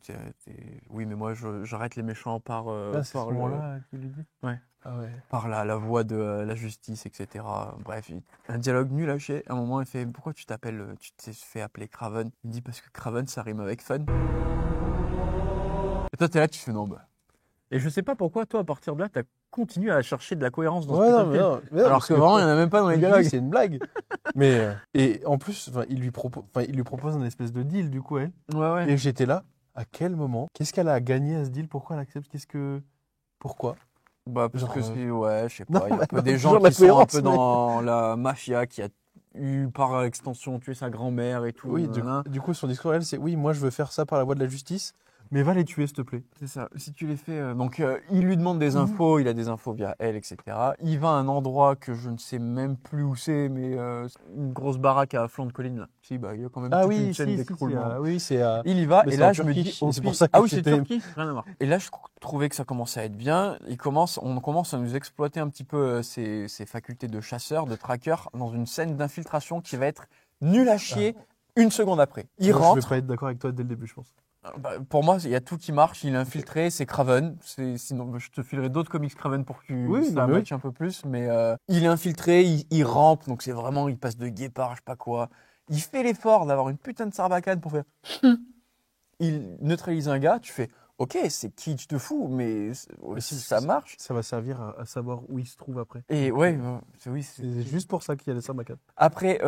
oui, mais moi, j'arrête les méchants par, Ah, c'est ce par, moment-là qu'il lui dit. Ouais. Ah ouais. par la voie de la justice, etc. Bref, un dialogue nul à chier. À un moment, il fait, pourquoi tu t'es fait appeler Kraven? Il dit, parce que Kraven, ça rime avec fun. Et toi, t'es là, tu fais non, bah. Et je sais pas pourquoi, toi, à partir de là, t'as continué à chercher de la cohérence dans Ouais, ce non, putain de mais film. non, mais non, Alors parce que vraiment, il n'y en a même pas dans les lui, dialogues. c'est une blague. Mais et en plus, enfin, il lui propose un espèce de deal du coup elle. Ouais, ouais. Et j'étais là. À quel moment? Qu'est-ce qu'elle a à gagner à ce deal? Pourquoi elle accepte? Pourquoi? Bah, parce Genre, que c'est, ouais, je sais non, pas. Il y a mais un peu non, des toujours gens de la qui sont un cohérence, peu mais- dans la mafia, qui a eu par extension tué sa grand-mère et tout. Oui, nanana. du coup, son discours, elle, c'est oui, moi je veux faire ça par la voie de la justice, mais va les tuer, s'il te plaît. C'est ça. Si tu les fais. Donc, il lui demande des infos, il a des infos via elle, etc. Il va à un endroit que je ne sais même plus où c'est, mais c'est une grosse baraque à flanc de colline, là. Si, bah, il y a quand même Ah toute oui, une scène si, d'écroulement. oui, c'est à. Il y va, Mais et c'est là, en je me Turquie, dis. et c'est pour ça que Ah oui, c'est j'étais- Turquie, rien à voir. Et là, je trouvais que ça commençait à être bien. On commence à nous exploiter un petit peu ses facultés de chasseur, de tracker, dans une scène d'infiltration qui va être nulle à chier une seconde après. Il Moi, rentre. Je vais pas être d'accord avec toi dès le début, je pense. Bah, pour moi, il y a tout qui marche. Il est infiltré, c'est Kraven. Sinon, je te filerai d'autres comics Kraven pour que Oui, ça non, mais matche un peu plus. Mais il est infiltré, il rampe, donc c'est vraiment, il passe de guépard, je sais pas quoi. Il fait l'effort d'avoir une putain de sarbacane pour faire. Il neutralise un gars, tu fais ok, c'est kitsch de fou, mais Mais si, ça marche. Ça va servir à savoir où il se trouve après. Et ouais, oui. C'est juste pour ça qu'il y a les Sarbacane. Après,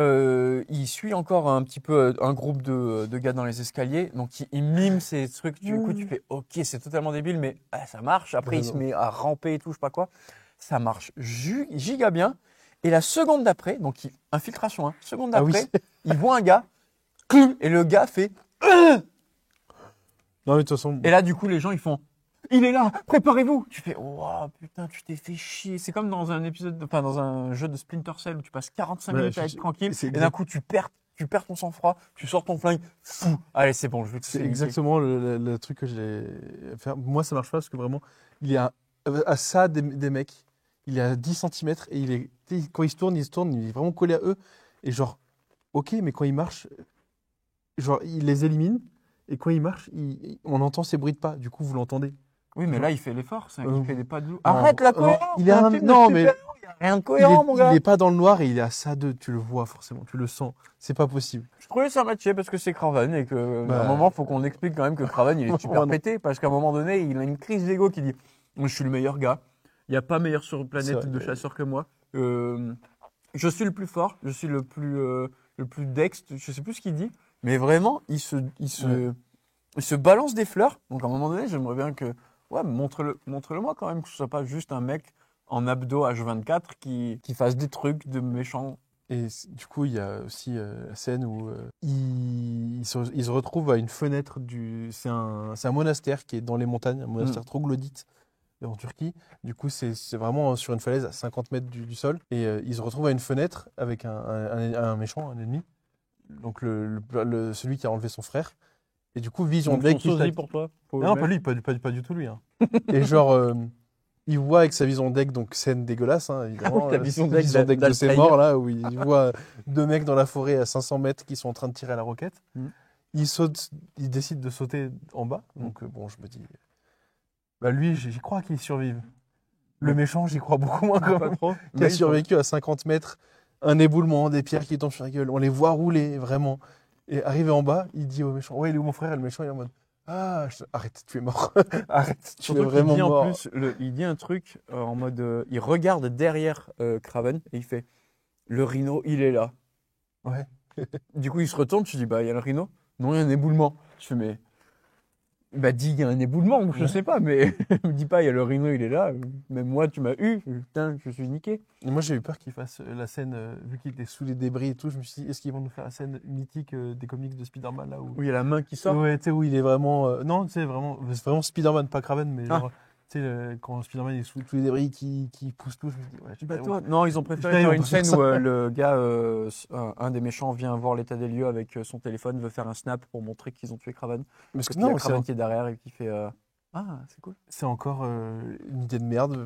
il suit encore un petit peu un groupe de gars dans les escaliers. Donc, il mime ces trucs. Du coup, tu fais OK, c'est totalement débile, mais ça marche. Après, il se met à ramper et tout, je sais pas quoi. Ça marche giga bien. Et la seconde d'après, donc infiltration, hein, seconde Ah oui. d'après, il voit un gars, et le gars fait. Non, mais de toute façon, Et là, du coup, les gens, ils font. Il est là, préparez-vous. Tu fais, oh putain, tu t'es fait chier. C'est comme dans un épisode, enfin dans un jeu de Splinter Cell où tu passes 45 minutes à être tranquille c'est et d'un coup tu perds ton sang-froid, tu sors ton flingue, fou. Allez, c'est bon, je veux que c'est exactement le truc que j'ai fait. Moi, ça marche pas parce que vraiment, il est à ça des mecs. Il est à 10 cm et quand il se tourne, il est vraiment collé à eux. Et genre, ok, mais quand il marche, genre, il les élimine. Et quand il marche, on entend ces bruits de pas. Du coup, vous l'entendez. Oui, mais là, il fait l'effort, il fait des pas de loup. Non, Arrête la non, cohérence. il est non, mais Il y a rien de cohérent, mon gars. il est pas dans le noir et il est à ça d'eux. Tu le vois forcément, tu le sens. C'est pas possible. Je trouvais ça matché parce que c'est Craven et que à un moment, faut qu'on explique quand même que Craven, il est super pété parce qu'à un moment donné, il a une crise d'ego qui dit je suis le meilleur gars. Il n'y a pas meilleur sur planète de chasseur que moi. Je suis le plus fort, je suis le plus dextre, je sais plus ce qu'il dit, mais vraiment, il se balance des fleurs. Donc à un moment donné, j'aimerais bien que, ouais, montre-le moi quand même, que ce soit pas juste un mec en abdos H24 qui fasse des trucs de méchants. Et du coup, il y a aussi la scène où il se retrouve à une fenêtre c'est un monastère qui est dans les montagnes, un monastère troglodyte en Turquie. Du coup, c'est vraiment sur une falaise à 50 mètres du sol. Et il se retrouve à une fenêtre avec un méchant, un ennemi. Donc celui qui a enlevé son frère. Et du coup, vision Donc, d'aigle. son sosie pour toi. Non, pas lui, pas du tout lui. Hein. Et genre, il voit avec sa vision d'aigle, donc scène dégueulasse, hein, évidemment. La vision d'aigle de ses d'Altaïr. morts, là, où il voit deux mecs dans la forêt à 500 mètres qui sont en train de tirer à la roquette. Il décide de sauter en bas. Donc, bon, je me dis, bah lui, j'y crois qu'il survive. Le méchant, j'y crois beaucoup moins quand même. Qui a survécu à 50 mètres, un éboulement, des pierres qui tombent sur la gueule. On les voit rouler, vraiment. Et arrivé en bas, il dit au méchant, ouais, il est où mon frère? Et le méchant, il est en mode, arrête, tu es mort. Arrête, tu es Surtout vraiment qu'il dit mort. en plus, il dit un truc en mode, il regarde derrière Craven et il fait, le rhino, il est là. Ouais. Du coup, il se retourne, tu dis, bah, il y a le rhino. Non, il y a un éboulement. Je fais, mais, bah, dis, il y a un éboulement, ou je sais pas, mais me dis pas, il y a le rhino, il est là. Même moi, tu m'as eu. Putain, je suis niqué. Et moi, j'ai eu peur qu'il fasse la scène, vu qu'il était sous les débris et tout. Je me suis dit, est-ce qu'ils vont nous faire la scène mythique des comics de Spider-Man là où Où il y a la main qui sort. Ouais, tu sais, où il est vraiment. Non, tu sais, c'est vraiment Spider-Man, pas Kraven, mais genre, tu sais, quand Spider-Man est sous tous les débris qui pousse tout, je me dis, ouais, Bah, toi, non, ils ont préféré Putain, faire ils une vont faire scène ça. où le gars, un des méchants, vient voir l'état des lieux avec son téléphone, veut faire un snap pour montrer qu'ils ont tué Craven. Parce que Il y a non, Craven qui est derrière et qui fait ah, c'est cool. c'est encore une idée de merde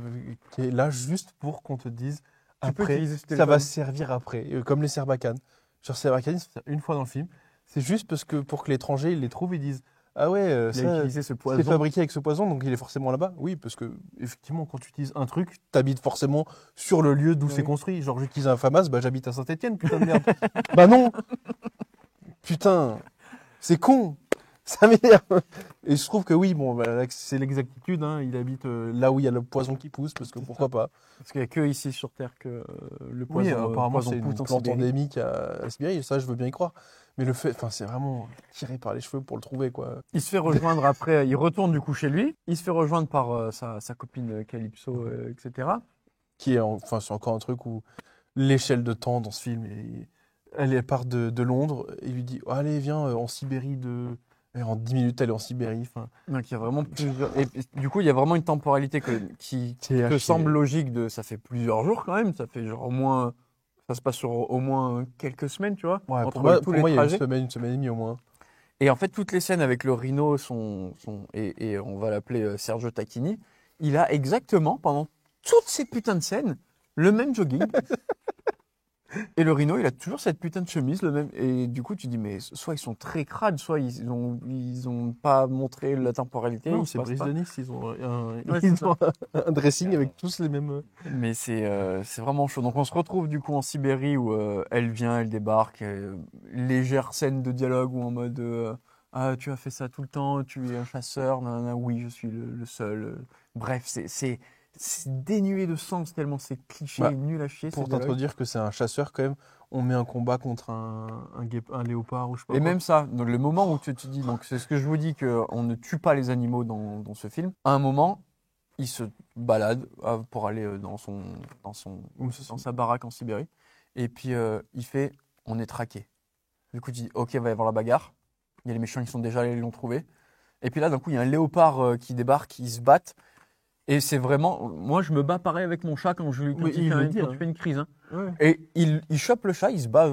qui est là juste pour qu'on te dise Tu peux après, utiliser ce ça téléphone. va servir après, comme les Serbacane. Genre, Serbacane, c'est une fois dans le film. C'est juste parce que pour que l'étranger, il les trouve, ils disent ah ouais, Il a ça, utilisé ce c'est poison. fabriqué avec ce poison, donc il est forcément là-bas. Oui, parce que effectivement, quand tu utilises un truc, t'habites forcément sur le lieu d'où Oui. c'est construit. Genre, j'utilise un FAMAS, bah j'habite à Saint-Étienne, putain de merde. Bah non, putain, c'est con. Ça m'énerve. Et je trouve que oui, bon, bah, là, c'est l'exactitude. Hein. Il habite là où il y a le poison qui pousse, parce que pourquoi pas. Parce qu'il n'y a que ici sur Terre que le Oui, poison, apparemment, poison c'est une pousse en plante Sibérie. endémique à Sibérie. Ça, je veux bien y croire. Mais le fait, enfin, c'est vraiment tiré par les cheveux pour le trouver, quoi. Il se fait rejoindre après, il retourne du coup chez lui. Il se fait rejoindre par sa copine Calypso, etc. Qui est, enfin, c'est encore un truc où l'échelle de temps dans ce film, elle part de Londres et lui dit, allez, viens en Sibérie et en 10 minutes, elle est en Sibérie. Enfin, Donc il y a vraiment plusieurs. Et du coup, il y a vraiment une temporalité qui c'est te semble logique de. Ça fait plusieurs jours quand même. Ça fait genre au moins. Ça se passe sur au moins quelques semaines, tu vois. Ouais, entre pour tous moi, les il y a trajets. une semaine et demie au moins. Et en fait, toutes les scènes avec le rhino et on va l'appeler Sergio Tacchini, il a exactement, pendant toutes ces putains de scènes, le même jogging. Et le rhino, il a toujours cette putain de chemise, le même. Et du coup, tu dis, mais soit ils sont très crades, soit ils ont pas montré la temporalité. Non, il se c'est passe Brice pas. de Nice, ils ont Ouais, c'est ça. un dressing avec tous les mêmes. Mais c'est vraiment chaud. Donc on se retrouve du coup en Sibérie où elle vient, elle débarque. Légère scène de dialogue ou en mode Ah, tu as fait ça tout le temps, tu es un chasseur, nanana, oui, je suis le seul. Bref, c'est dénué de sens tellement c'est cliché Bah, et nul à chier. Pour ces dialogues. t'introduire que c'est un chasseur, quand même, on met un combat contre un léopard ou je sais pas Et quoi. même ça, donc le moment où tu te dis, donc c'est ce que je vous dis, qu'on ne tue pas les animaux dans ce film, à un moment, il se balade pour aller dans sa baraque en Sibérie, et puis il fait, on est traqué. Du coup, tu dis, ok, il va y avoir la bagarre, il y a les méchants, ils sont déjà allés, ils l'ont trouvé. Et puis là, d'un coup, il y a un léopard qui débarque, ils se battent, et c'est vraiment, moi je me bats pareil avec mon chat quand Oui, il le dit, quand hein. tu fais une crise. Hein. Ouais. Et il chope le chat, il se bat,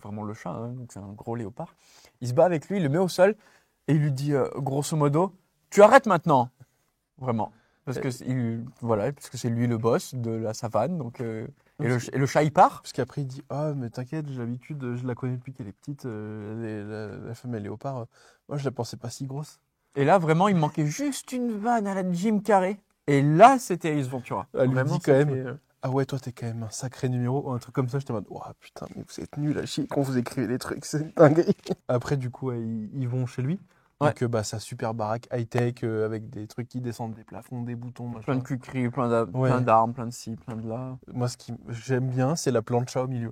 vraiment le chat, hein, donc c'est un gros léopard. Il se bat avec lui, il le met au sol et il lui dit grosso modo, tu arrêtes maintenant, vraiment, parce que voilà, parce que c'est lui le boss de la savane, donc et le chat il part. Parce qu'après, il dit ah, mais t'inquiète, j'ai l'habitude, je la connais depuis qu'elle est petite. La femme, elle léopard, moi, je la pensais pas si grosse. Et là vraiment, il me manquait juste une vanne à la Jim Carrey. Et là, c'était Ace Ventura. Elle lui Vraiment, dit quand même, c'était, ah ouais, toi, t'es quand même un sacré numéro. Un truc comme ça, j'étais en mode, oh putain, mais vous êtes nuls à chier quand vous écrivez les trucs, c'est dingue. Après, du coup, ouais, ils vont chez lui. Ouais. Donc, bah, sa super baraque high-tech avec des trucs qui descendent des plafonds, des boutons, machin. plein de cucris, Ouais. plein d'armes, plein de ci, plein de là. Moi, ce qui j'aime bien, c'est la plancha au milieu.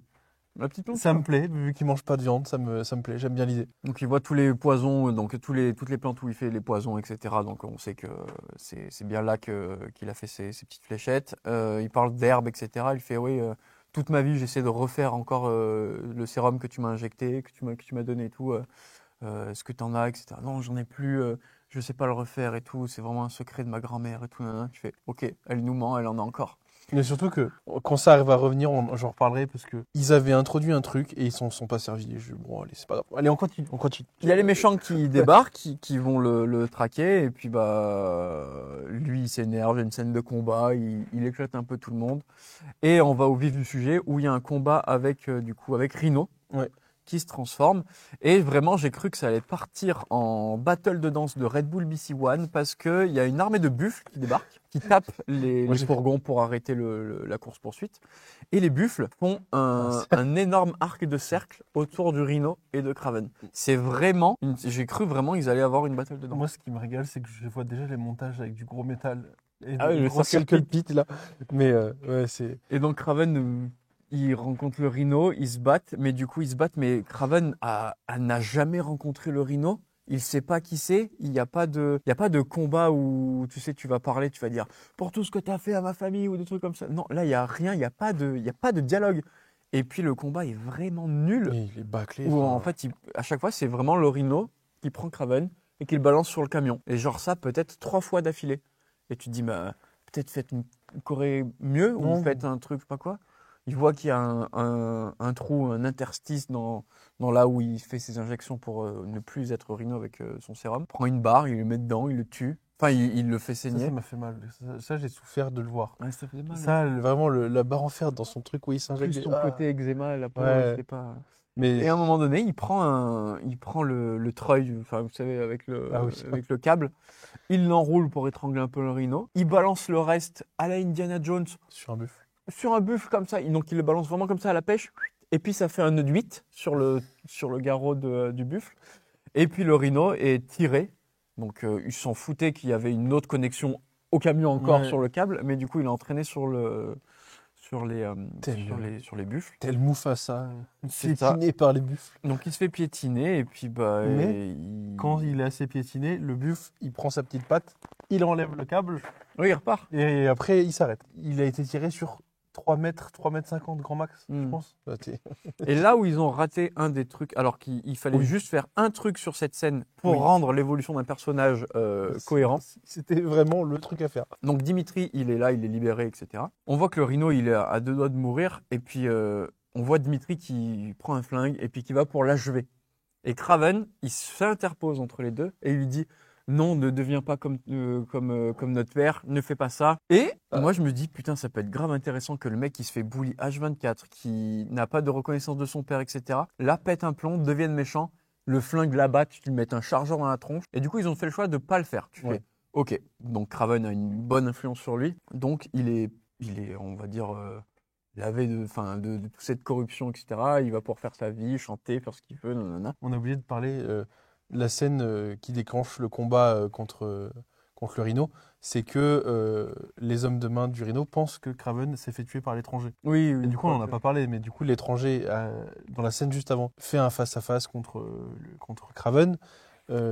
La petite planche. Ça me plaît, vu qu'il mange pas de viande, ça me plaît, j'aime bien l'idée. Donc il voit tous les poisons, donc toutes les plantes où il fait les poisons, etc. Donc on sait que c'est bien là qu'il a fait ses petites fléchettes. Il parle d'herbe, etc. Il fait oui, toute ma vie j'essaie de refaire encore le sérum que tu m'as injecté, que tu m'as donné et tout. Est-ce que tu en as, etc. Non, j'en ai plus, je sais pas le refaire et tout. C'est vraiment un secret de ma grand-mère et tout. Nanana. Tu fais ok, elle nous ment, elle en a encore. Mais surtout que quand ça arrive à revenir, j'en reparlerai parce que ils avaient introduit un truc et ils s'en sont pas servis. Bon, allez, c'est pas grave. Allez, on continue. Il y a les méchants qui débarquent, qui vont le traquer, et puis bah lui il s'énerve, il y a une scène de combat, il éclate un peu tout le monde. Et on va au vif du sujet où il y a un combat avec avec Rhino. Ouais. Qui se transforme. Et vraiment, j'ai cru que ça allait partir en battle de danse de Red Bull BC One parce qu'il y a une armée de buffles qui débarque, qui tapent les fourgons pour arrêter la course-poursuite. Et les buffles font un énorme arc de cercle autour du Rhino et de Kraven. C'est vraiment, j'ai cru vraiment qu'ils allaient avoir une battle de danse. Moi, ce qui me régale, c'est que je vois déjà les montages avec du gros métal et Ah oui, du le gros circle circle pit là. Mais ouais, c'est. Et donc Kraven, il rencontre le Rhino, ils se battent, mais du coup ils se battent, mais Kraven n'a jamais rencontré le Rhino. Il sait pas qui c'est. Il n'y a pas de combat où tu sais tu vas parler, tu vas dire pour tout ce que tu as fait à ma famille ou des trucs comme ça. Non, là il y a rien, il y a pas de dialogue. Et puis le combat est vraiment nul. Et il est bâclé. Où en fait à chaque fois c'est vraiment le Rhino qui prend Kraven et qui le balance sur le camion. Et genre ça peut-être 3 fois d'affilée. Et tu te dis bah peut-être faites une choré mieux ou faites un truc pas quoi. Il voit qu'il y a un trou, un interstice dans là où il fait ses injections pour ne plus être Rhino avec son sérum. Il prend une barre, il le met dedans, il le tue. Enfin, il le fait saigner. Ça m'a fait mal. Ça, j'ai souffert de le voir. Ouais, ça faisait mal. Ça, vraiment, la barre en fer dans son truc où il s'injecte. Plus son côté eczéma, la peau, Ouais. c'est pas... Mais Et à un moment donné, il prend le treuil, enfin, vous savez, avec le câble. Il l'enroule pour étrangler un peu le Rhino. Il balance le reste à la Indiana Jones sur un buffle. sur un buffle comme ça. Donc il le balance vraiment comme ça à la pêche. Et puis ça fait un nœud de 8 sur le garrot du buffle. Et puis le Rhino est tiré. Donc il s'en foutait qu'il y avait une autre connexion au camion encore sur le câble. Mais du coup il est entraîné sur les buffles. Tel Mufasa, C'est ça. piétiné par les buffles. Donc il se fait piétiner et puis bah... Mais quand il est assez piétiné, le buffle, il prend sa petite patte, il enlève le câble Oui, il repart. et après il s'arrête. Il a été tiré sur 3 mètres 50 grand max, je pense. Et là où ils ont raté un des trucs, alors qu'il fallait juste faire un truc sur cette scène pour rendre l'évolution d'un personnage cohérent. C'était vraiment le truc à faire. Donc Dimitri, il est là, il est libéré, etc. On voit que le Rhino, il est à 2 doigts de mourir. Et puis on voit Dimitri qui prend un flingue et puis qui va pour l'achever. Et Kraven, il s'interpose entre les deux et il lui dit non, ne deviens pas comme notre père, ne fais pas ça. Et moi, je me dis, putain, ça peut être grave intéressant que le mec qui se fait bully H24, qui n'a pas de reconnaissance de son père, etc., là, pète un plomb, devienne méchant, le flingue là-bas, tu lui mets un chargeur dans la tronche. Et du coup, ils ont fait le choix de pas le faire. Tu fais, ok, donc Kraven a une bonne influence sur lui, donc il est on va dire, lavé de toute cette corruption, etc. Il va pouvoir faire sa vie, chanter, faire ce qu'il veut, nanana. On a oublié de parler la scène qui déclenche le combat contre le Rhino, c'est que les hommes de main du Rhino pensent que Kraven s'est fait tuer par l'étranger. Oui, Et du coup, on n'en a pas parlé, mais du coup, l'étranger, dans la scène juste avant, fait un face-à-face contre Kraven.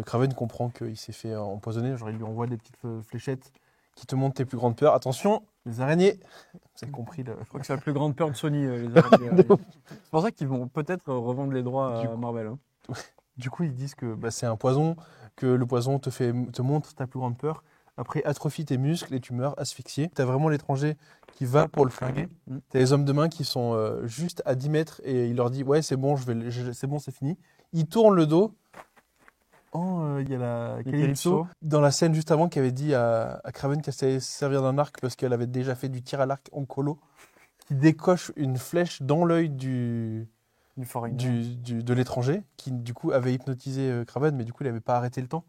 Kraven comprend qu'il s'est fait empoisonner, genre il lui envoie des petites fléchettes qui te montrent tes plus grandes peurs. Attention, les araignées. Vous avez compris Je crois que c'est la plus grande peur de Sony, les araignées. C'est pour ça qu'ils vont peut-être revendre les droits à Marvel. Hein. Du coup, ils disent que c'est un poison, que le poison te montre ta plus grande peur. Après, atrophie tes muscles et tu meurs asphyxié. Tu as vraiment l'étranger qui va pour le flinguer. Tu as les hommes de main qui sont juste à 10 mètres et il leur dit « Ouais, c'est bon, c'est bon, c'est fini ». Ils tournent le dos. Oh, il y a la Calypso dans la scène juste avant qui avait dit à Kraven qu'elle savait servir d'un arc parce qu'elle avait déjà fait du tir à l'arc en colo, qui décoche une flèche dans l'œil de l'étranger, qui du coup avait hypnotisé Kraven, mais du coup il n'avait pas arrêté le temps.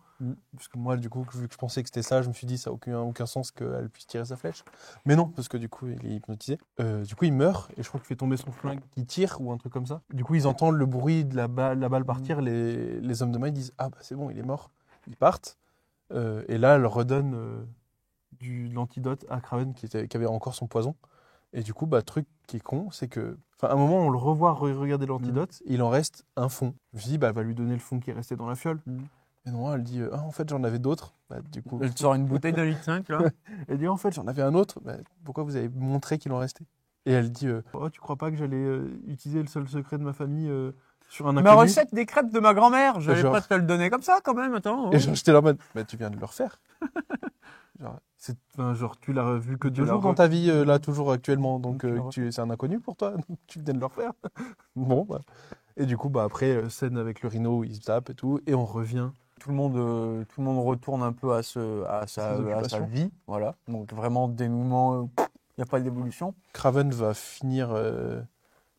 Parce que moi, du coup, vu que je pensais que c'était ça, je me suis dit ça n'a aucun sens qu'elle puisse tirer sa flèche. Mais non, parce que du coup, il est hypnotisé. Du coup, il meurt, et je crois qu'il fait tomber son flingue, qui tire, ou un truc comme ça. Du coup, ils entendent le bruit de la balle partir, les hommes de main, ils disent « Ah, bah c'est bon, il est mort ». Ils partent, et là, elle redonne de l'antidote à Kraven, qui avait encore son poison. Et du coup, truc qui est con, c'est que, à un moment, on le revoit regarder l'antidote, et il en reste un fond. Je me suis dit, elle va lui donner le fond qui est resté dans la fiole. Et non, elle dit, en fait, j'en avais d'autres. Du coup, elle te sort une bouteille de litre 5, là. Elle dit, en fait, j'en avais un autre. Pourquoi vous avez montré qu'il en restait? Et elle dit, tu crois pas que j'allais utiliser le seul secret de ma famille sur un inconnu? Ma recette des crêpes de ma grand-mère, je vais pas te le donner comme ça, quand même, attends. Et j'étais là en mode, tu viens de le refaire. Tu l'as vu que 2 jours dans ta vie, là, toujours actuellement. Donc, c'est un inconnu pour toi. Donc, tu viens de le refaire. Bon, Et du coup, après, scène avec le Rhino où il se tape et tout. Et on revient. Tout le monde retourne un peu à sa vie. Voilà. Donc, vraiment, dénouement, il n'y a pas d'évolution. Kraven va finir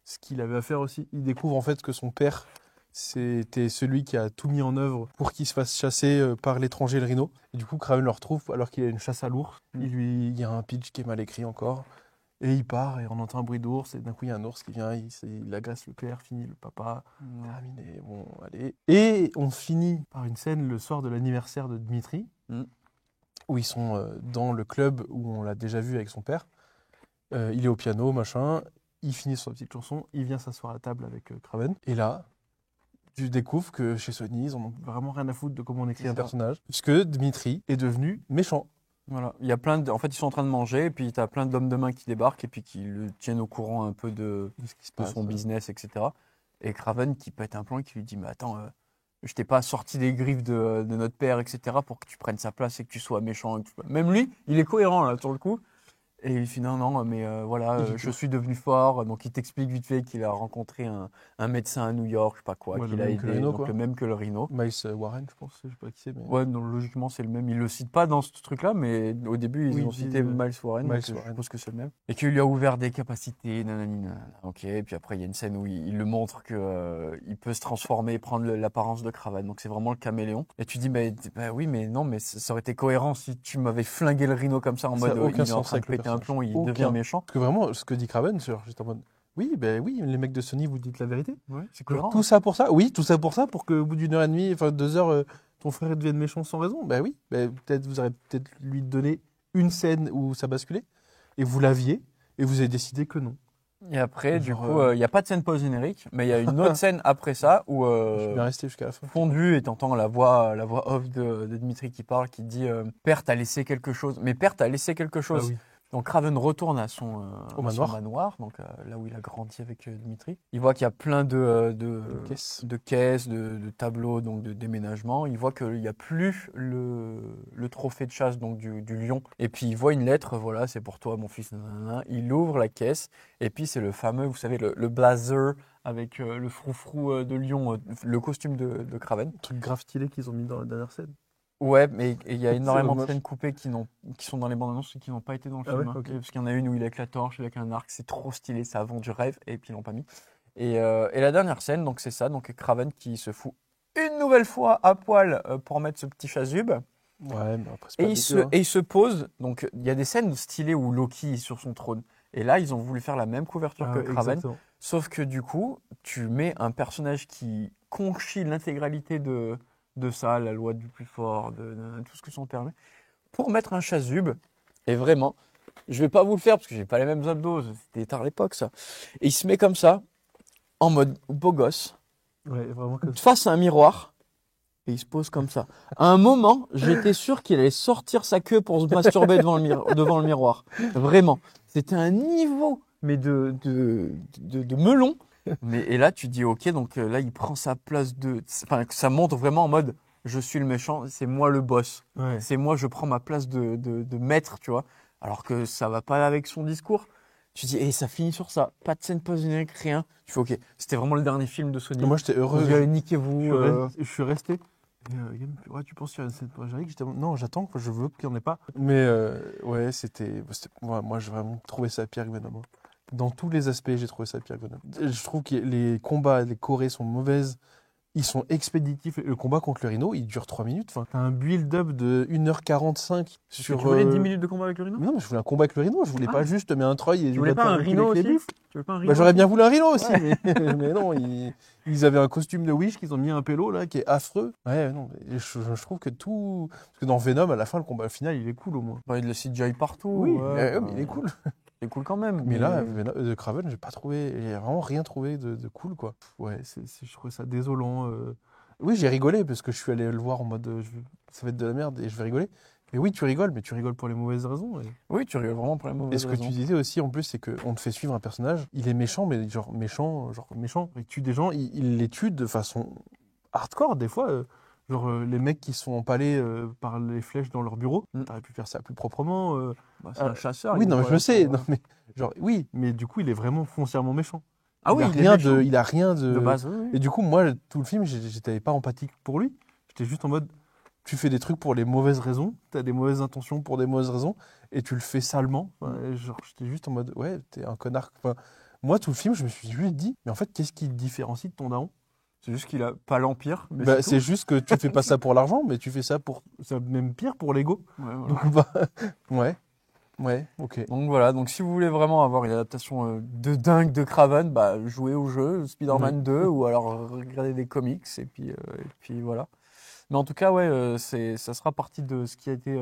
ce qu'il avait à faire aussi. Il découvre en fait que son père, c'était celui qui a tout mis en œuvre pour qu'il se fasse chasser par l'étranger, le Rhino. Et du coup, Kraven le retrouve alors qu'il a une chasse à l'ours. Il y a un pitch qui est mal écrit encore. Et il part et on entend un bruit d'ours. Et d'un coup, il y a un ours qui vient, il agace le père, finit le papa. Terminé, bon, allez. Et on finit par une scène le soir de l'anniversaire de Dmitri, où ils sont dans le club où on l'a déjà vu avec son père. Il est au piano, machin. Il finit sa petite chanson. Il vient s'asseoir à la table avec Kraven. Et là, tu découvres que chez Sony, ils en ont vraiment rien à foutre de comment on écrit un personnage. Puisque Dmitri est devenu méchant. Voilà. Il y a en fait, ils sont en train de manger, et puis tu as plein d'hommes de main qui débarquent, et puis qui le tiennent au courant un peu de ce qui se passe, son business, etc. Et Kraven qui pète un plan et qui lui dit, mais attends, je t'ai pas sorti des griffes de notre père, etc. pour que tu prennes sa place et que tu sois méchant. Même lui, il est cohérent, là, sur le coup. Et il dit non, mais je suis devenu fort. Donc il t'explique vite fait qu'il a rencontré un médecin à New York, je sais pas quoi, qu'il a aidé, le même que le Rhino. Miles Warren, je pense, je sais pas qui c'est. Mais... Ouais, donc, logiquement c'est le même. Il le cite pas dans ce truc-là, mais au début ils ont cité Miles Warren, je pense que c'est le même. Et qu'il lui a ouvert des capacités, nanana. Ok, et puis après il y a une scène où il le montre que il peut se transformer et prendre l'apparence de Kraven. Donc c'est vraiment le caméléon. Et tu dis, oui, mais non, mais ça aurait été cohérent si tu m'avais flingué le Rhino comme ça en mode il est en train de péter un plomb, il devient méchant. Parce que vraiment, ce que dit Kraven, juste en mode oui, les mecs de Sony, vous dites la vérité. Ouais, c'est cohérent. Tout ça pour ça. Oui, tout ça pour ça, pour qu'au bout d'1 heure et demie, 2 heures, ton frère devienne méchant sans raison. Oui, peut-être vous aurez peut-être lui donné une scène où ça basculait, et vous l'aviez, et vous avez décidé que non. Et après, du coup, il n'y a pas de scène post-générique, mais il y a une autre scène après ça où je suis bien resté jusqu'à la fin. Fondu et t'entends la voix off de Dmitri qui parle, qui dit Père t'as laissé quelque chose. Mais Père t'as laissé quelque chose. Ah oui. Donc Kraven retourne à son manoir, donc là où il a grandi avec Dmitri. Il voit qu'il y a plein de caisses, de tableaux, donc de déménagement. Il voit qu'il n'y a plus le trophée de chasse, donc du lion. Et puis il voit une lettre, voilà, c'est pour toi mon fils. Nanana. Il ouvre la caisse et puis c'est le fameux, vous savez, le blazer avec le froufrou de lion, le costume de Kraven. Un truc grave stylé qu'ils ont mis dans la dernière scène. Ouais, mais il y a énormément de scènes coupées qui sont dans les bandes annonces et qui n'ont pas été dans le film. Ouais, okay. Parce qu'il y en a une où il est avec la torche, avec un arc, c'est trop stylé, ça vend du rêve, et puis ils l'ont pas mis. Et la dernière scène, donc c'est ça, donc Kraven qui se fout une nouvelle fois à poil pour mettre ce petit chasuble. Ouais, mais après, et il se pose, donc il y a des scènes stylées où Loki est sur son trône. Et là, ils ont voulu faire la même couverture que Kraven, sauf que du coup, tu mets un personnage qui conchit l'intégralité de de ça, la loi du plus fort, de tout ce que ça en permet, pour mettre un chasuble. Et vraiment, je vais pas vous le faire parce que j'ai pas les mêmes abdos, c'était tard à l'époque ça. Et il se met comme ça, en mode beau gosse, Ouais, vraiment comme ça. face à un miroir, et il se pose comme ça. À un moment, j'étais sûr qu'il allait sortir sa queue pour se masturber devant le miroir. Vraiment. C'était un niveau, mais de melon. Mais, et là, tu dis, ok, donc là, il prend sa place Enfin, ça montre vraiment en mode, je suis le méchant, c'est moi le boss. Ouais. C'est moi, je prends ma place de maître, tu vois. Alors que ça va pas avec son discours. Tu dis, et ça finit sur ça. Pas de scène post-générique, rien. Tu fais, ok, c'était vraiment le dernier film de Sony. Moi, j'étais heureux. Vous allez niquez-vous. Je suis resté. Et, ouais, tu penses qu'il y a une scène post-générique? J'étais non, j'attends, je veux qu'il n'y en ait pas. Mais ouais, moi, j'ai vraiment trouvé ça pire que Venom. Dans tous les aspects, j'ai trouvé ça pire que Venom. Je trouve que les combats, les chorés sont mauvaises. Ils sont expéditifs. Le combat contre le rhino, il dure 3 minutes. Enfin, t'as un build-up de 1h45 sur. Tu voulais 10 minutes de combat avec le rhino? Mais non, mais je voulais un combat avec le rhino. Je voulais pas juste mettre un Troy et Tu voulais pas un rhino aussi? Tu veux pas un rhino? Bah, j'aurais bien voulu un rhino aussi, mais non, ils avaient un costume de Wish qu'ils ont mis un pélo là qui est affreux. Ouais, non, mais je trouve que tout. Parce que dans Venom, à la fin, le combat final, il est cool au moins. Bah, il le CGI partout. Oui, ouais, mais il est cool. Il est cool quand même. Mais là, The Craven, j'ai pas trouvé. J'ai vraiment rien trouvé de cool, quoi. Ouais, je trouvais ça désolant. Oui, j'ai rigolé parce que je suis allé le voir en mode ça va être de la merde et je vais rigoler. Mais oui, tu rigoles, mais tu rigoles pour les mauvaises raisons. Oui, tu rigoles vraiment pour les mauvaises Et ce que raisons. tu disais aussi en plus, c'est qu'on te fait suivre un personnage, il est méchant, mais genre méchant. Il tue des gens, il les tue de façon hardcore des fois. Les mecs qui sont empalés par les flèches dans leur bureau, t'aurais pu faire ça plus proprement. Bah, c'est un chasseur. Oui, il non, est mais pas je là sais. pour- Non, mais, oui, mais du coup, il est vraiment foncièrement méchant. Ah oui, il a rien de. de base. Oui, oui. Et du coup, moi, tout le film, j'étais pas empathique pour lui. J'étais juste en mode, tu fais des trucs pour les mauvaises raisons, t'as des mauvaises intentions pour des mauvaises raisons, et tu le fais salement. Enfin, j'étais juste en mode, ouais, t'es un connard. Enfin, moi, tout le film, je me suis juste dit, mais en fait, qu'est-ce qui te différencie de ton daron? C'est juste qu'il a pas l'empire. Mais Bah, c'est c'est juste que tu fais pas ça pour l'argent, mais tu fais ça pour. C'est même pire pour l'ego. tout. Ouais, voilà. Donc, bah, ouais, ok. Donc voilà, donc si vous voulez vraiment avoir une adaptation de dingue de Craven, bah, jouez au jeu Spider-Man 2 ou alors regardez des comics et puis voilà. Mais en tout cas, ouais, ça sera partie de ce qui a été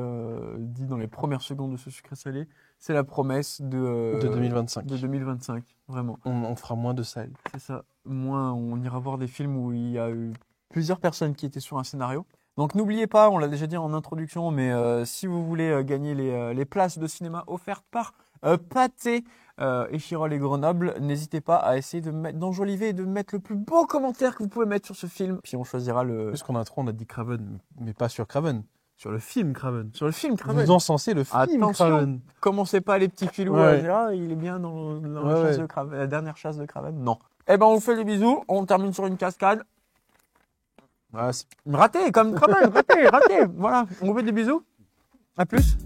dit dans les premières secondes de ce sucré salé. C'est la promesse De 2025. De 2025, vraiment. On fera moins de ça. C'est ça. Moins, on ira voir des films où il y a eu plusieurs personnes qui étaient sur un scénario. Donc n'oubliez pas, on l'a déjà dit en introduction, mais si vous voulez gagner les places de cinéma offertes par Pathé, Échirol et Grenoble, n'hésitez pas à essayer d'enjoliver et de mettre le plus beau commentaire que vous pouvez mettre sur ce film. Puis on choisira le... Puisqu'en intro, on a dit Craven, mais pas sur Craven. Sur le film Craven. Sur le film Craven. Vous encensez le film Attention, Craven. commencez pas les petits filous Ouais. à dire, ah, il est bien dans Ouais, chasse ouais. de Craven, la dernière chasse de Craven. Non. Eh ben on vous fait des bisous, on termine sur une cascade. Ah, Raté, comme Craven, raté. Voilà, on vous fait des bisous. À plus.